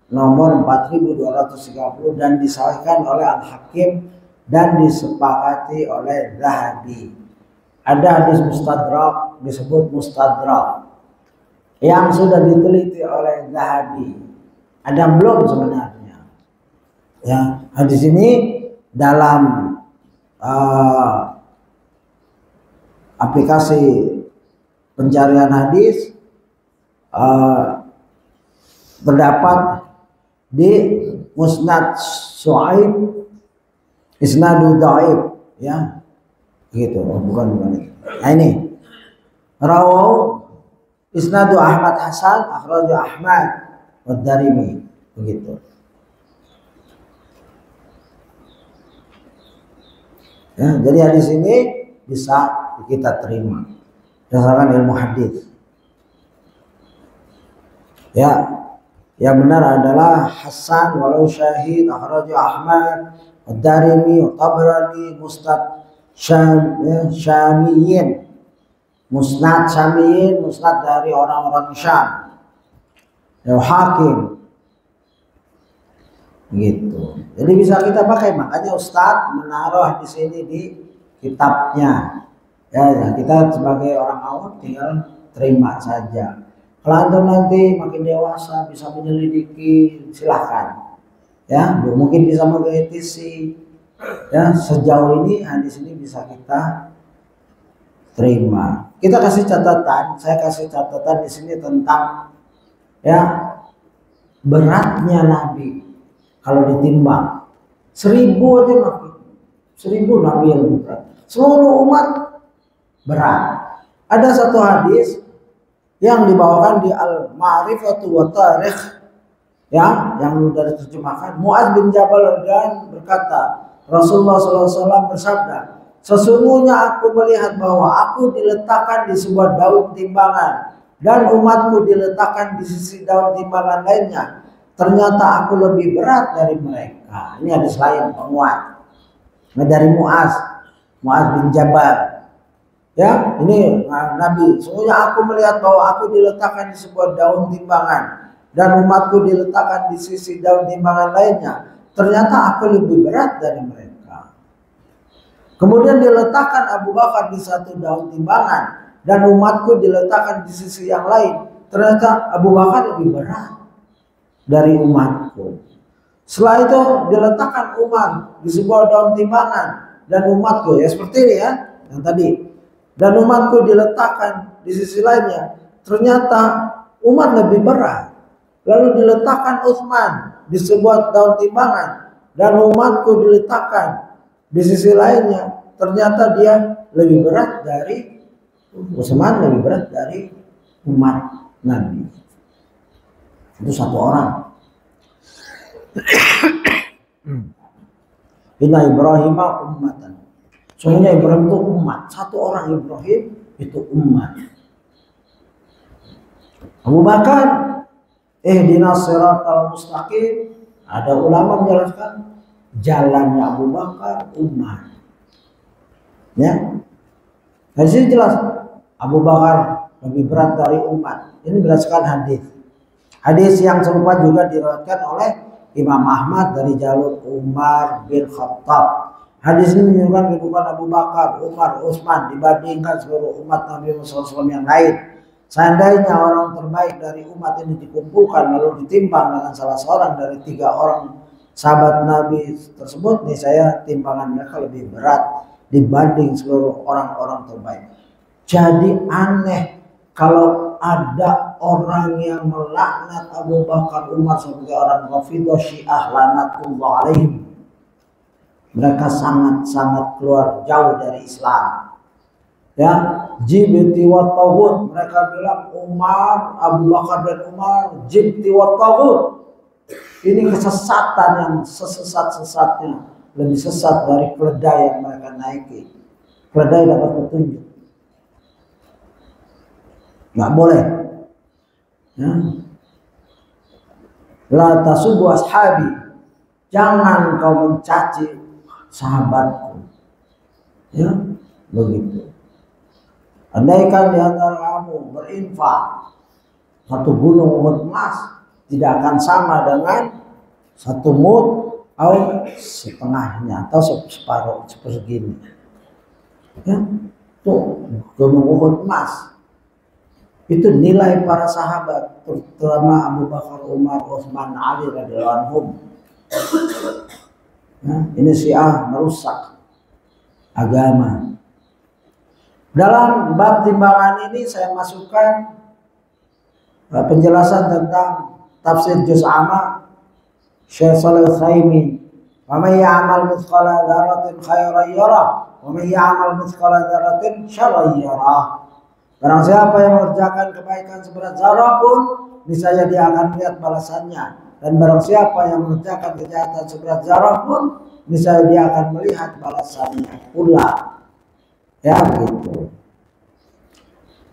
nomor 4230 dan disahihkan oleh Al-Hakim dan disepakati oleh Zahabi. Ada hadis mustadrak, disebut mustadrak, yang sudah diteliti oleh Zahabi. Ada yang belum sebenarnya. Ya, hadis ini dalam aplikasi pencarian hadis terdapat di Musnad Shu'aib isnadu dhaif, ya, gitu. Bukan itu. Nah ini rawau isnadu Ahmad Hasan akhraju Ahmad wa Darimi, begitu. Ya, jadi hadis ini bisa kita terima berdasarkan ilmu hadis. Ya, yang benar adalah Hasan walau syahid akhraju Ahmad Ad-Darimi, Tabrani, Musnad Syamiyin. Musnad Syamiyin, musnad dari orang-orang Syam. Ya, Hakim. Gitu. Jadi bisa kita pakai, makanya Ustadz menaruh di sini di kitabnya. Ya, kita sebagai orang awam tinggal terima saja. Kalau antum nanti makin dewasa bisa menyelidiki, silahkan. Ya, mungkin bisa mengkritisi. Ya, sejauh ini hadis ini bisa kita terima. Kita kasih catatan, saya kasih catatan di sini tentang ya beratnya Nabi kalau ditimbang 1000 aja Nabi, 1000 Nabi yang berat, seluruh umat berat. Ada satu hadis yang dibawakan di Al-Ma'rifatu wa Tarikh ya, yang sudah diterjemahkan. Mu'adz bin Jabal dan berkata, Rasulullah SAW bersabda, sesungguhnya aku melihat bahwa aku diletakkan di sebuah daun timbangan dan umatku diletakkan di sisi daun timbangan lainnya. Ternyata aku lebih berat dari mereka. Ini hadis lain penguat. Nah, dari Mu'adz bin Jabal. Ya, ini Nabi. Sesungguhnya aku melihat bahwa aku diletakkan di sebuah daun timbangan dan umatku diletakkan di sisi daun timbangan lainnya. Ternyata aku lebih berat dari mereka. Kemudian diletakkan Abu Bakar di satu daun timbangan dan umatku diletakkan di sisi yang lain. Ternyata Abu Bakar lebih berat dari umatku. Setelah itu diletakkan Umar di sebuah daun timbangan dan umatku, ya seperti ini ya, yang tadi. Dan umatku diletakkan di sisi lainnya. Ternyata Umar lebih berat. Lalu diletakkan Utsman di sebuah daun timbangan dan umatku diletakkan di sisi lainnya. Ternyata dia lebih berat dari Utsman, lebih berat dari umat Nabi. Itu satu orang. Inna Ibrahim ummatan. Soalnya Ibrahim itu umat. Satu orang Ibrahim itu umat. Abu Bakar, ihdinas siratal mustaqim. Ada ulama menjelaskan jalannya Abu Bakar umat. Ya, dari sini jelas Abu Bakar lebih berat dari umat. Ini berdasarkan hadis. Hadis yang serupa juga diriwayatkan oleh Imam Ahmad dari jalur Umar bin Khattab. Hadis ini menunjukkan kedudukan Abu Bakar, Umar, Utsman dibandingkan seluruh umat Nabi Muhammad SAW yang lain. Seandainya orang terbaik dari umat ini dikumpulkan lalu ditimbang dengan salah seorang dari 3 orang sahabat Nabi tersebut, nih saya timbangan mereka lebih berat dibanding seluruh orang-orang terbaik. Jadi aneh kalau ada orang yang melaknat Abu Bakar, Umar sebagai orang Rafidhah Syiah laknatullah alaihim. Mereka sangat-sangat keluar jauh dari Islam. Ya, jibti wa taghut. Mereka bilang Umar, Abu Bakar dan Umar jibti wa taghut. Ini kesesatan yang sesat-sesatnya, lebih sesat dari keledai yang mereka naiki. Keledai dapat petunjuk. Nggak boleh. Ya. La tasubu ashabi. Jangan kau mencaci sahabatku. Ya, begitu. Andaikan di antara kamu berinfak satu gunung Uhud emas, tidak akan sama dengan satu mud atau setengahnya atau separuh, sepersegini. Ya, tuh gunung Uhud emas. Itu nilai para sahabat, terutama Abu Bakar, Umar, Utsman, Ali radhiyallahu anhum. Ya, ini Syiah merusak agama. Dalam bab timbangan ini saya masukkan penjelasan tentang tafsir juz amma Syekh Shalih Utsaimin. Wa may ya'mal mithqala dzarratin khairan yarah wa may ya'mal mithqala dzarratin syarran yarah. Barang siapa yang mengerjakan kebaikan seberat zarah pun niscaya dia akan melihat balasannya, dan barang siapa yang mengerjakan kejahatan seberat zarah pun niscaya dia akan melihat balasannya pula. Ya begitu.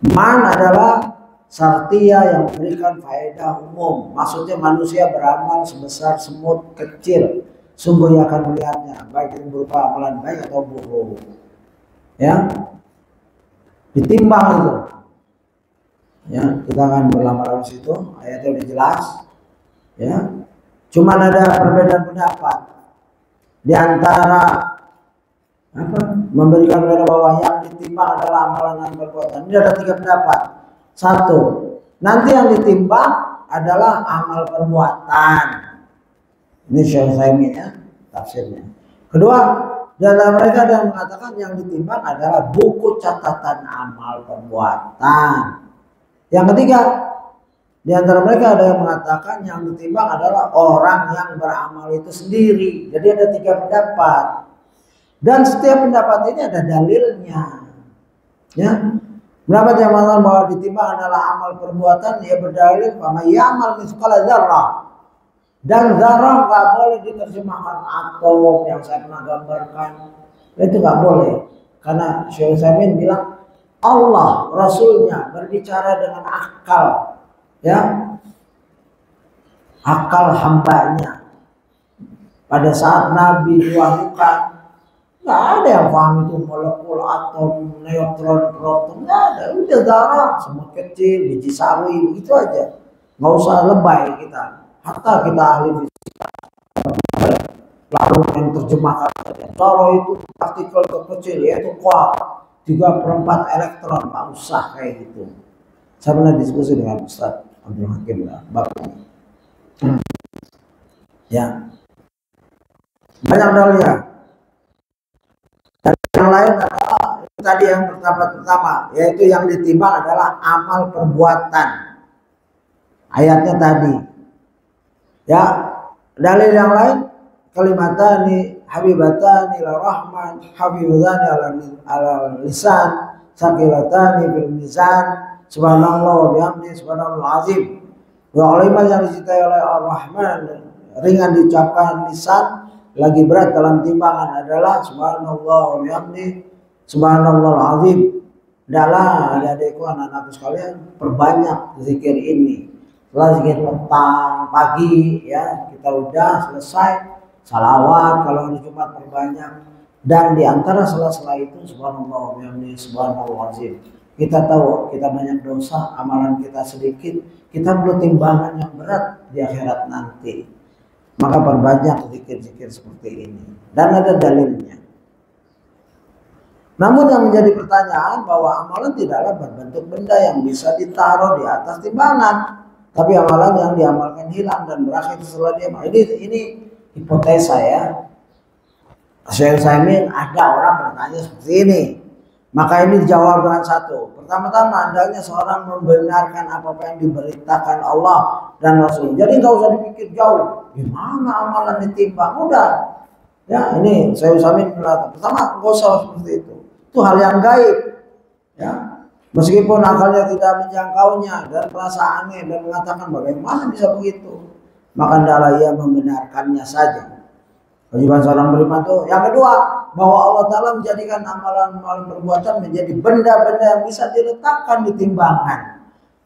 Man adalah sartia yang memberikan faedah umum. Maksudnya manusia beramal sebesar semut kecil, sungguh ia akan melihatnya, baik itu berupa amalan baik atau buruk. Ya. ditimbang itu. Ya, kita akan berlama-lama situ, ayatnya udah jelas. Ya, cuman ada perbedaan pendapat di antara apa? Memberikan kepada bahwa yang ditimbang adalah amalan dan perbuatan. Ini ada 3 pendapat. 1, nanti yang ditimbang adalah amal perbuatan. Ini Syekh Utsaimin ya, tafsirnya. Kedua, di antara mereka ada yang mengatakan yang ditimbang adalah buku catatan amal perbuatan. Yang ketiga, di antara mereka ada yang mengatakan yang ditimbang adalah orang yang beramal itu sendiri. Jadi ada 3 pendapat. Dan setiap pendapat ini ada dalilnya. Ya. Pendapat yang mengatakan bahwa ditimbang adalah amal perbuatan, dia berdalil bahwa ya'mal mithqala dzarrah. Dan zarah nggak boleh diterjemahkan atom yang saya pernah gambarkan. Itu nggak boleh. Karena Syekh Utsaimin bilang Allah, Rasulnya berbicara dengan akal, ya, akal hambanya. Pada saat Nabi diwahyukan, nggak ada yang paham itu molekul, atom, neutron, proton, nggak ada. Udah darah, semut kecil, biji sawi, begitu aja. Nggak usah lebay kita. Hatta kita ahli fisika, lalu yang terjemahkan kalau itu partikel terkecil yaitu kuat 3/4 elektron, nggak usah kayak gitu. Saya pernah diskusi dengan Ustaz Abdul Hakim lah, bapak ini. Ya, banyak dalilnya. Dan yang lain adalah tadi yang pertama, yaitu yang ditimbang adalah amal perbuatan. Ayatnya tadi. Ya, dalil yang lain kalimatani habibatani ila rahman habibatani ala lisan saqilatani bil mizan subhanallah wa bihamdi subhanallah azim. Dua kalimat yang dicintai oleh Ar-Rahman, ringan diucapkan lisan, lagi berat dalam timbangan adalah subhanallah wa bihamdi subhanallah azim. Adalah adik-adikku, anak-anakku sekalian, perbanyak zikir ini. Setelah zikir petang, pagi, ya kita udah selesai. Salawat kalau hari Jumat perbanyak. Dan diantara sela-sela itu subhanallah wa bihamdi subhanallah azim. Kita tahu kita banyak dosa, amalan kita sedikit, kita perlu timbangan yang berat di akhirat nanti. Maka perbanyak zikir-zikir seperti ini. Dan ada dalilnya. Namun yang menjadi pertanyaan bahwa amalan tidaklah berbentuk benda yang bisa ditaruh di atas timbangan. Tapi amalan yang diamalkan hilang dan berakhir setelah dia. Ini hipotesa ya. Syekh Utsaimin, ada orang bertanya seperti ini. Maka ini dijawab dengan satu. Pertama-tama hendaknya seorang membenarkan apa yang diberitakan Allah dan Rasul. Jadi nggak usah dipikir jauh. Gimana amalan ditimbang? Udah. Ya, ini Syekh Utsaimin berkata. Pertama, nggak usah seperti itu. Itu hal yang gaib. Ya. Meskipun akalnya tidak menjangkaunya dan perasaannya dan mengatakan bagaimana bisa begitu, maka hendaklah ia membenarkannya saja. Kewajiban seorang beriman itu. Yang kedua, bahwa Allah Ta'ala menjadikan amalan-amalan perbuatan menjadi benda-benda yang bisa diletakkan di timbangan.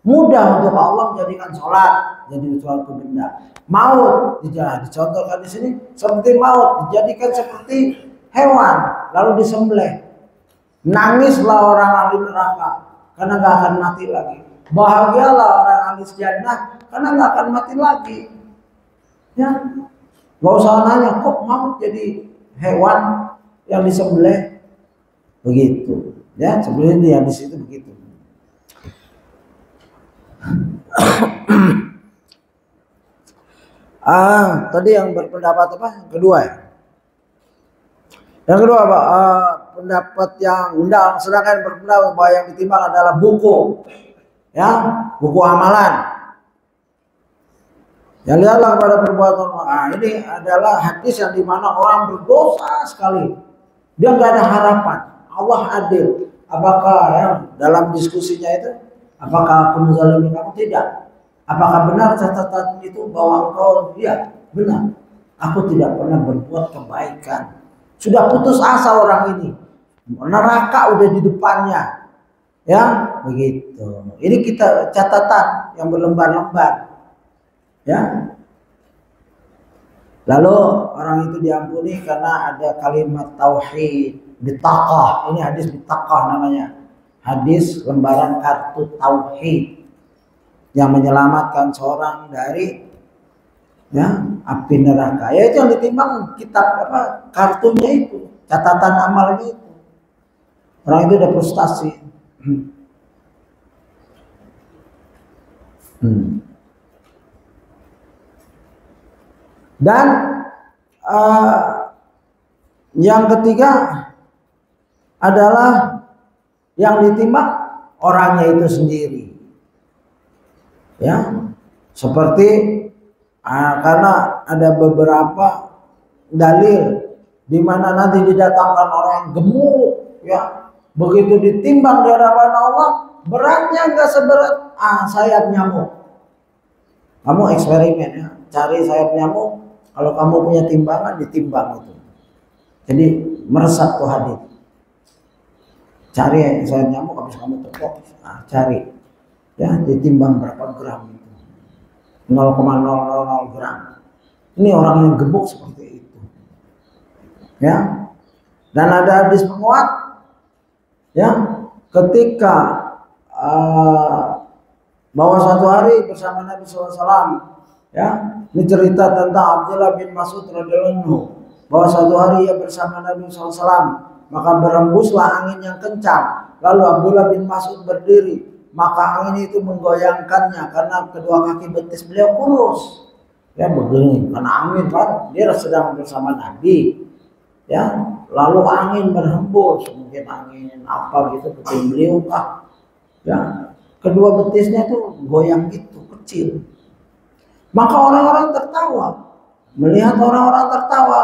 Mudah untuk Allah menjadikan sholat jadi suatu benda. Maut dicontohkan di sini seperti maut, dijadikan seperti hewan lalu disembelih. Nangislah orang ahli neraka karena nggak akan mati lagi. Bahagialah orang ahli jannah karena nggak akan mati lagi. Ya, nggak usah nanya kok mau jadi hewan yang disembelih begitu. Ya, sebenarnya di situ begitu. Tadi yang berpendapat apa? Kedua ya. Yang kedua Pak, pendapat yang undang, sedangkan berpendapat bahwa yang ditimbang adalah buku, ya, buku amalan. Yang lihatlah pada perbuatan. Ini adalah hadis yang dimana orang berdosa sekali, dia nggak ada harapan. Allah adil. Apakah ya dalam diskusinya itu, apakah aku menzalimi kamu? Tidak. Apakah benar catatan itu bahwa engkau? Iya, benar. Aku tidak pernah berbuat kebaikan. Sudah putus asa orang ini. Neraka udah di depannya. Ya, begitu. Ini kita catatan yang berlembar-lembar. Ya. Lalu orang itu diampuni karena ada kalimat tauhid, bitaqah. Ini hadis bitaqah namanya. hadis lembaran kartu tauhid yang menyelamatkan seorang dari api neraka. Ya itu yang ditimbang kitab kartunya itu, catatan amalnya itu. Orang itu udah frustasi. Dan yang ketiga adalah yang ditimbang orangnya itu sendiri. Ya, seperti karena ada beberapa dalil di mana nanti didatangkan orang gemuk, ya, begitu ditimbang di hadapan Allah beratnya nggak seberat sayap nyamuk. Kamu eksperimen ya, cari sayap nyamuk. Kalau kamu punya timbangan, ditimbang itu. Jadi meresap tuh hadis. Cari sayap nyamuk, habis kamu tepok, cari, ya, ditimbang berapa gram itu. 0,000 gram. Ini orang yang gemuk seperti itu. Ya. Dan ada hadis penguat, ya, ketika bahwa suatu hari bersama Nabi SAW, ya, ini cerita tentang Abdullah bin Mas'ud radhiyallahu anhu, bahwa suatu hari ia bersama Nabi SAW, maka berembuslah angin yang kencang, lalu Abdullah bin Mas'ud berdiri, maka angin itu menggoyangkannya karena kedua kaki betis beliau kurus, ya, begini karena angin kan, dia sedang bersama Nabi, ya, lalu angin berhembus, mungkin angin apa gitu ke beliau, ya, kedua betisnya tuh goyang gitu, kecil. Maka orang-orang tertawa. Melihat orang-orang tertawa,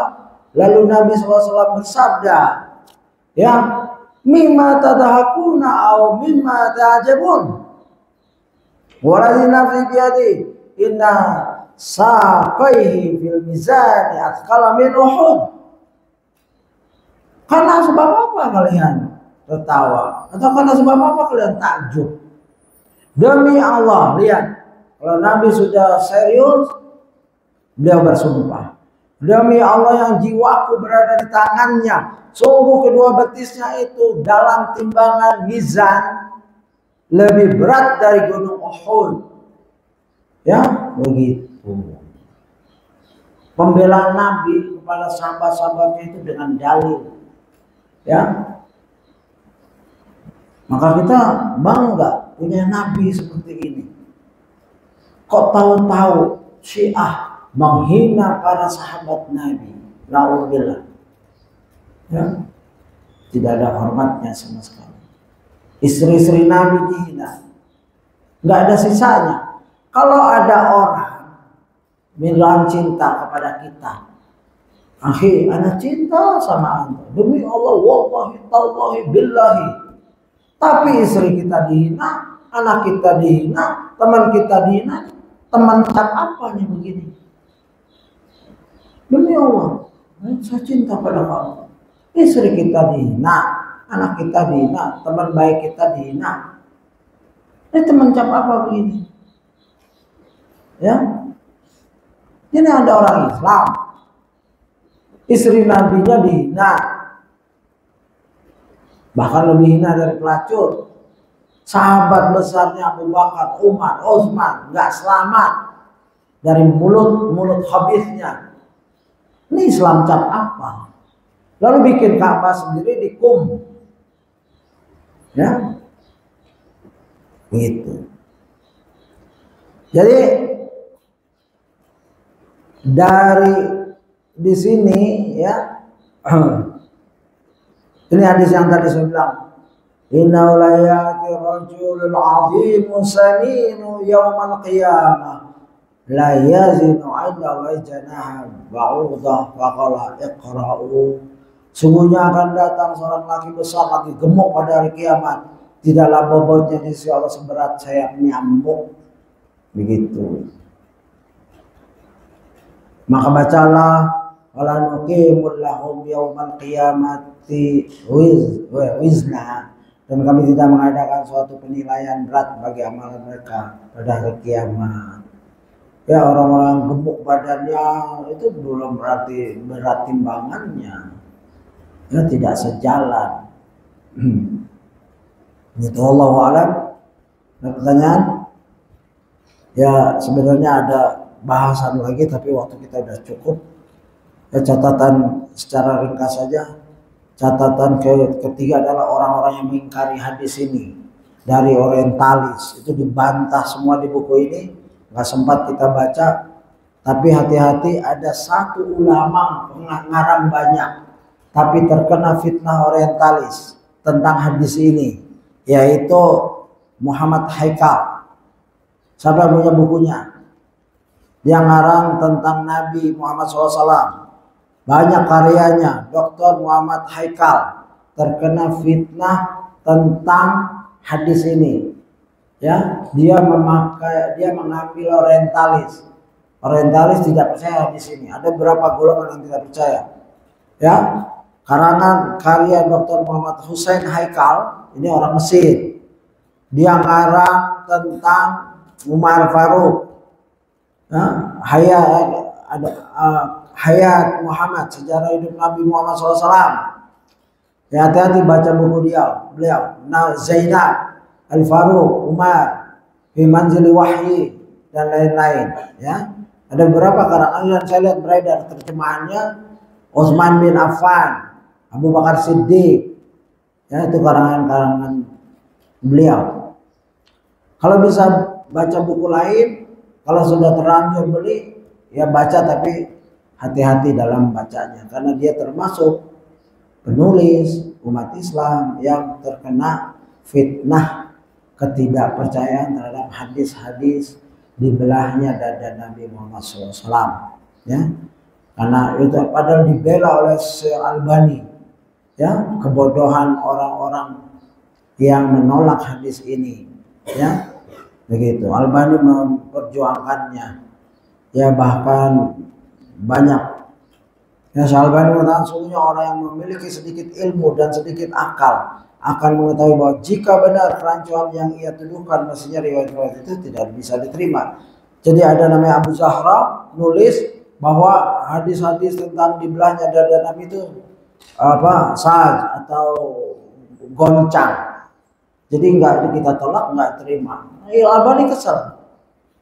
lalu Nabi SAW bersabda, ya, mimma tadhakuna au mimma ta'jabun. Waladhi nafsi biyadi inna saqaihi fil mizani athqala min Uhud. Karena sebab apa kalian tertawa? Atau karena sebab apa kalian takjub? Demi Allah, lihat, kalau Nabi sudah serius, beliau bersumpah, demi Allah yang jiwaku berada di tangannya, sungguh kedua betisnya itu dalam timbangan mizan lebih berat dari gunung Uhud. Ya, begitu. Pembelaan Nabi kepada sahabat-sahabatnya itu dengan dalil. Ya, maka kita bangga punya Nabi seperti ini. Kok tahu-tahu Syiah menghina para sahabat Nabi? Na'udzubillah. Ya, tidak ada hormatnya sama sekali. Istri-istri Nabi dihina, nggak ada sisanya. Kalau ada orang bilang cinta kepada kita, akhi, anak cinta sama anda, demi Allah, wallahi, tallahi, billahi. Tapi istri kita dihina, anak kita dihina, teman kita dihina, teman cap apa nih begini? Demi Allah, saya cinta pada kamu. Istri kita dihina, anak kita dihina, teman baik kita dihina. Ini teman cap apa begini? Ya, ini ada orang Islam, istri nabinya dihina, bahkan lebih hina dari pelacur. Sahabat besarnya Abu Bakar, Umar, Utsman nggak selamat dari mulut habisnya. Ini Islam cap apa? Lalu bikin Ka'bah sendiri di Qum, ya, gitu. Jadi dari di sini, ya, ini hadis yang tadi saya bilang, inna ulayati rajulul azimu saninu yawmal qiyamah la yazinu inda Allah janaha ba'udah faqala iqra'u. Sungguhnya akan datang seorang laki besar, laki gemuk pada hari kiamat, tidaklah bobotnya di sisi Allah seberat sayap nyamuk. Begitu. Maka bacalah, wala nuqimul lahum yaumal qiyamati wizna, dan kami tidak mengadakan suatu penilaian berat bagi amalan mereka pada hari kiamat. Ya, orang-orang gemuk badannya itu belum berarti berat timbangannya, ya, tidak sejalan. Itu Allah alam. Ada pertanyaan? Ya sebenarnya ada bahasan lagi tapi waktu kita udah cukup. Ya, catatan secara ringkas saja. Catatan ketiga adalah orang-orang yang mengingkari hadis ini dari orientalis. Itu dibantah semua di buku ini. Nggak sempat kita baca. Tapi hati-hati, ada satu ulama pengarang banyak tapi terkena fitnah orientalis tentang hadis ini, yaitu Muhammad Haikal. Siapa punya bukunya? Dia ngarang tentang Nabi Muhammad SAW. Banyak karyanya. Dr. Muhammad Haikal terkena fitnah tentang hadis ini. Ya, dia mengambil orientalis. Orientalis tidak percaya hadis ini. Ada beberapa golongan yang tidak percaya. Ya, karangan karya Dr. Muhammad Hussein Haikal, ini orang Mesir. Dia ngarang tentang Umar Faruq. Ya, Hayat Muhammad, sejarah hidup Nabi Muhammad SAW. Ya, hati-hati baca buku beliau. Nah, Zainab, Al-Faruq, Umar, Fi Manzili Wahyi, dan lain-lain. Ya, ada beberapa karangan yang saya lihat beredar terjemahannya. Utsman bin Affan, Abu Bakar Siddiq. Ya, itu karangan-karangan beliau. Kalau bisa baca buku lain, kalau sudah terlanjur beli, ya baca tapi hati-hati dalam bacanya. Karena dia termasuk penulis umat Islam yang terkena fitnah ketidakpercayaan terhadap hadis-hadis dibelahnya dada Nabi Muhammad SAW. Ya, karena itu padahal dibela oleh Syekh Albani. Ya, kebodohan orang-orang yang menolak hadis ini. Ya, begitu. Albani memperjuangkannya. Ya, bahkan banyak. Ya, Syekh Albani mengatakan sungguhnya orang yang memiliki sedikit ilmu dan sedikit akal akan mengetahui bahwa jika benar kerancuan yang ia tuduhkan, mestinya riwayat-riwayat itu tidak bisa diterima. Jadi ada namanya Abu Zahra nulis bahwa hadis-hadis tentang dibelahnya dada Nabi itu sahih atau goncang. Jadi nggak kita tolak, nggak terima. Albani kesel.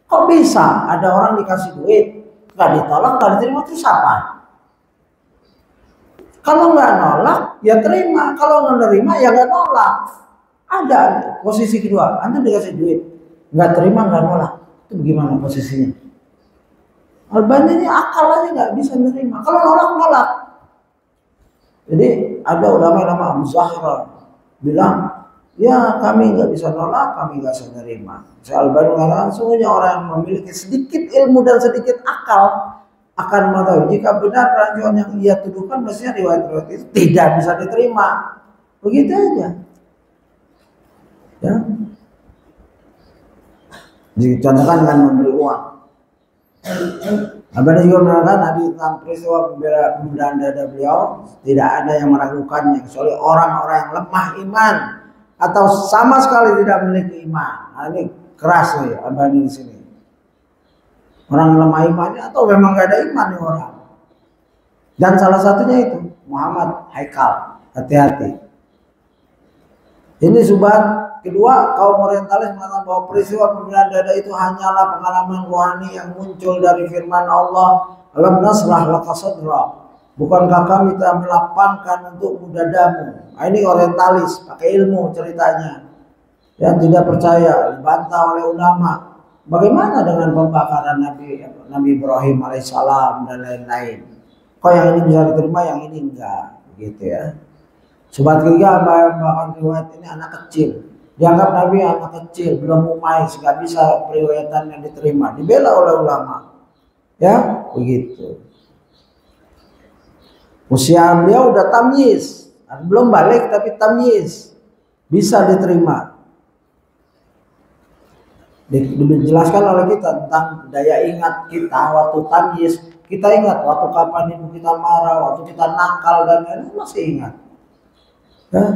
Kok bisa ada orang dikasih duit nggak ditolak, nggak diterima, itu siapa? Kalau nggak nolak, ya terima. Kalau nggak terima, ya nggak nolak. Ada posisi kedua. Anda dikasih duit, nggak terima, nggak nolak. Itu bagaimana posisinya? Albani ini akal aja nggak bisa menerima. Kalau nolak. Jadi ada ulama nama Abu Zahra bilang, ya kami nggak bisa nolak, kami nggak bisa menerima. Syekh Albani mengatakan sungguhnya orang yang memiliki sedikit ilmu dan sedikit akal akan mengetahui jika benar kerancuan yang ia tuduhkan, mestinya riwayat-riwayat itu tidak bisa diterima. Begitu aja. Ya. Dicontohkan dengan memberi uang. Albani juga mengatakan Nabi tentang peristiwa pembelaan dada beliau tidak ada yang meragukannya kecuali orang-orang yang lemah iman atau sama sekali tidak memiliki iman. Nah, ini keras nih Albani di sini. Orang lemah imannya atau memang gak ada iman nih orang. Dan salah satunya itu Muhammad Haikal. Hati-hati. Ini subhat kedua, kaum orientalis mengatakan bahwa peristiwa pembelaan dada itu hanyalah pengalaman rohani yang muncul dari firman Allah, alam nasrah laka sadra. Bukankah kami telah melapangkan untukmu dadamu? Nah, ini orientalis, pakai ilmu ceritanya. Yang tidak percaya, dibantah oleh ulama. Bagaimana dengan pembakaran Nabi Ibrahim alaihissalam dan lain-lain? Kok yang ini bisa diterima, yang ini enggak, gitu ya. Subhat ketiga, bahkan riwayat ini anak kecil. Dianggap Nabi anak kecil, belum umais, nggak bisa periwayatan yang diterima. Dibela oleh ulama, ya begitu. Usia beliau udah tamyiz, belum balik tapi tamyiz, bisa diterima. Dijelaskan oleh kita tentang daya ingat kita waktu tamyiz. Kita ingat waktu kapan ibu kita marah, waktu kita nakal dan lain-lain, masih ingat. Ya.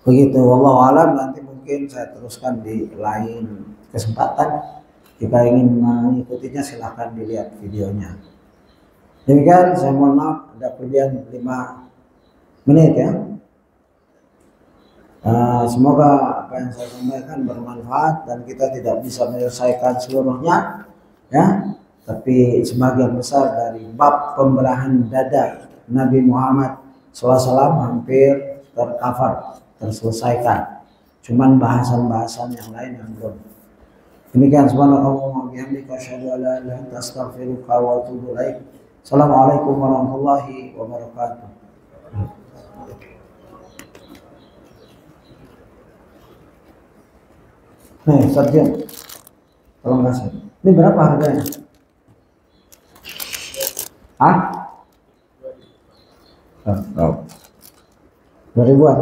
Begitu, wallahu alam. Nanti mungkin saya teruskan di lain kesempatan. Jika ingin mengikutinya silahkan dilihat videonya. Demikian, saya mohon maaf ada kelebihan 5 menit ya. Semoga apa yang saya sampaikan bermanfaat dan kita tidak bisa menyelesaikan seluruhnya, ya. Tapi sebagian besar dari bab pembelahan dada Nabi Muhammad SAW hampir terselesaikan. Cuman bahasan-bahasan yang lain yang belum. Demikian, subhanallah wa bihamdika asyhadu an la ilaha illa anta astaghfiruka wa atubu ilaik. Assalamualaikum warahmatullahi wabarakatuh. Nih, Sarjan, tolong kasih. Ini berapa harganya? Ah? Oh, 2000-an.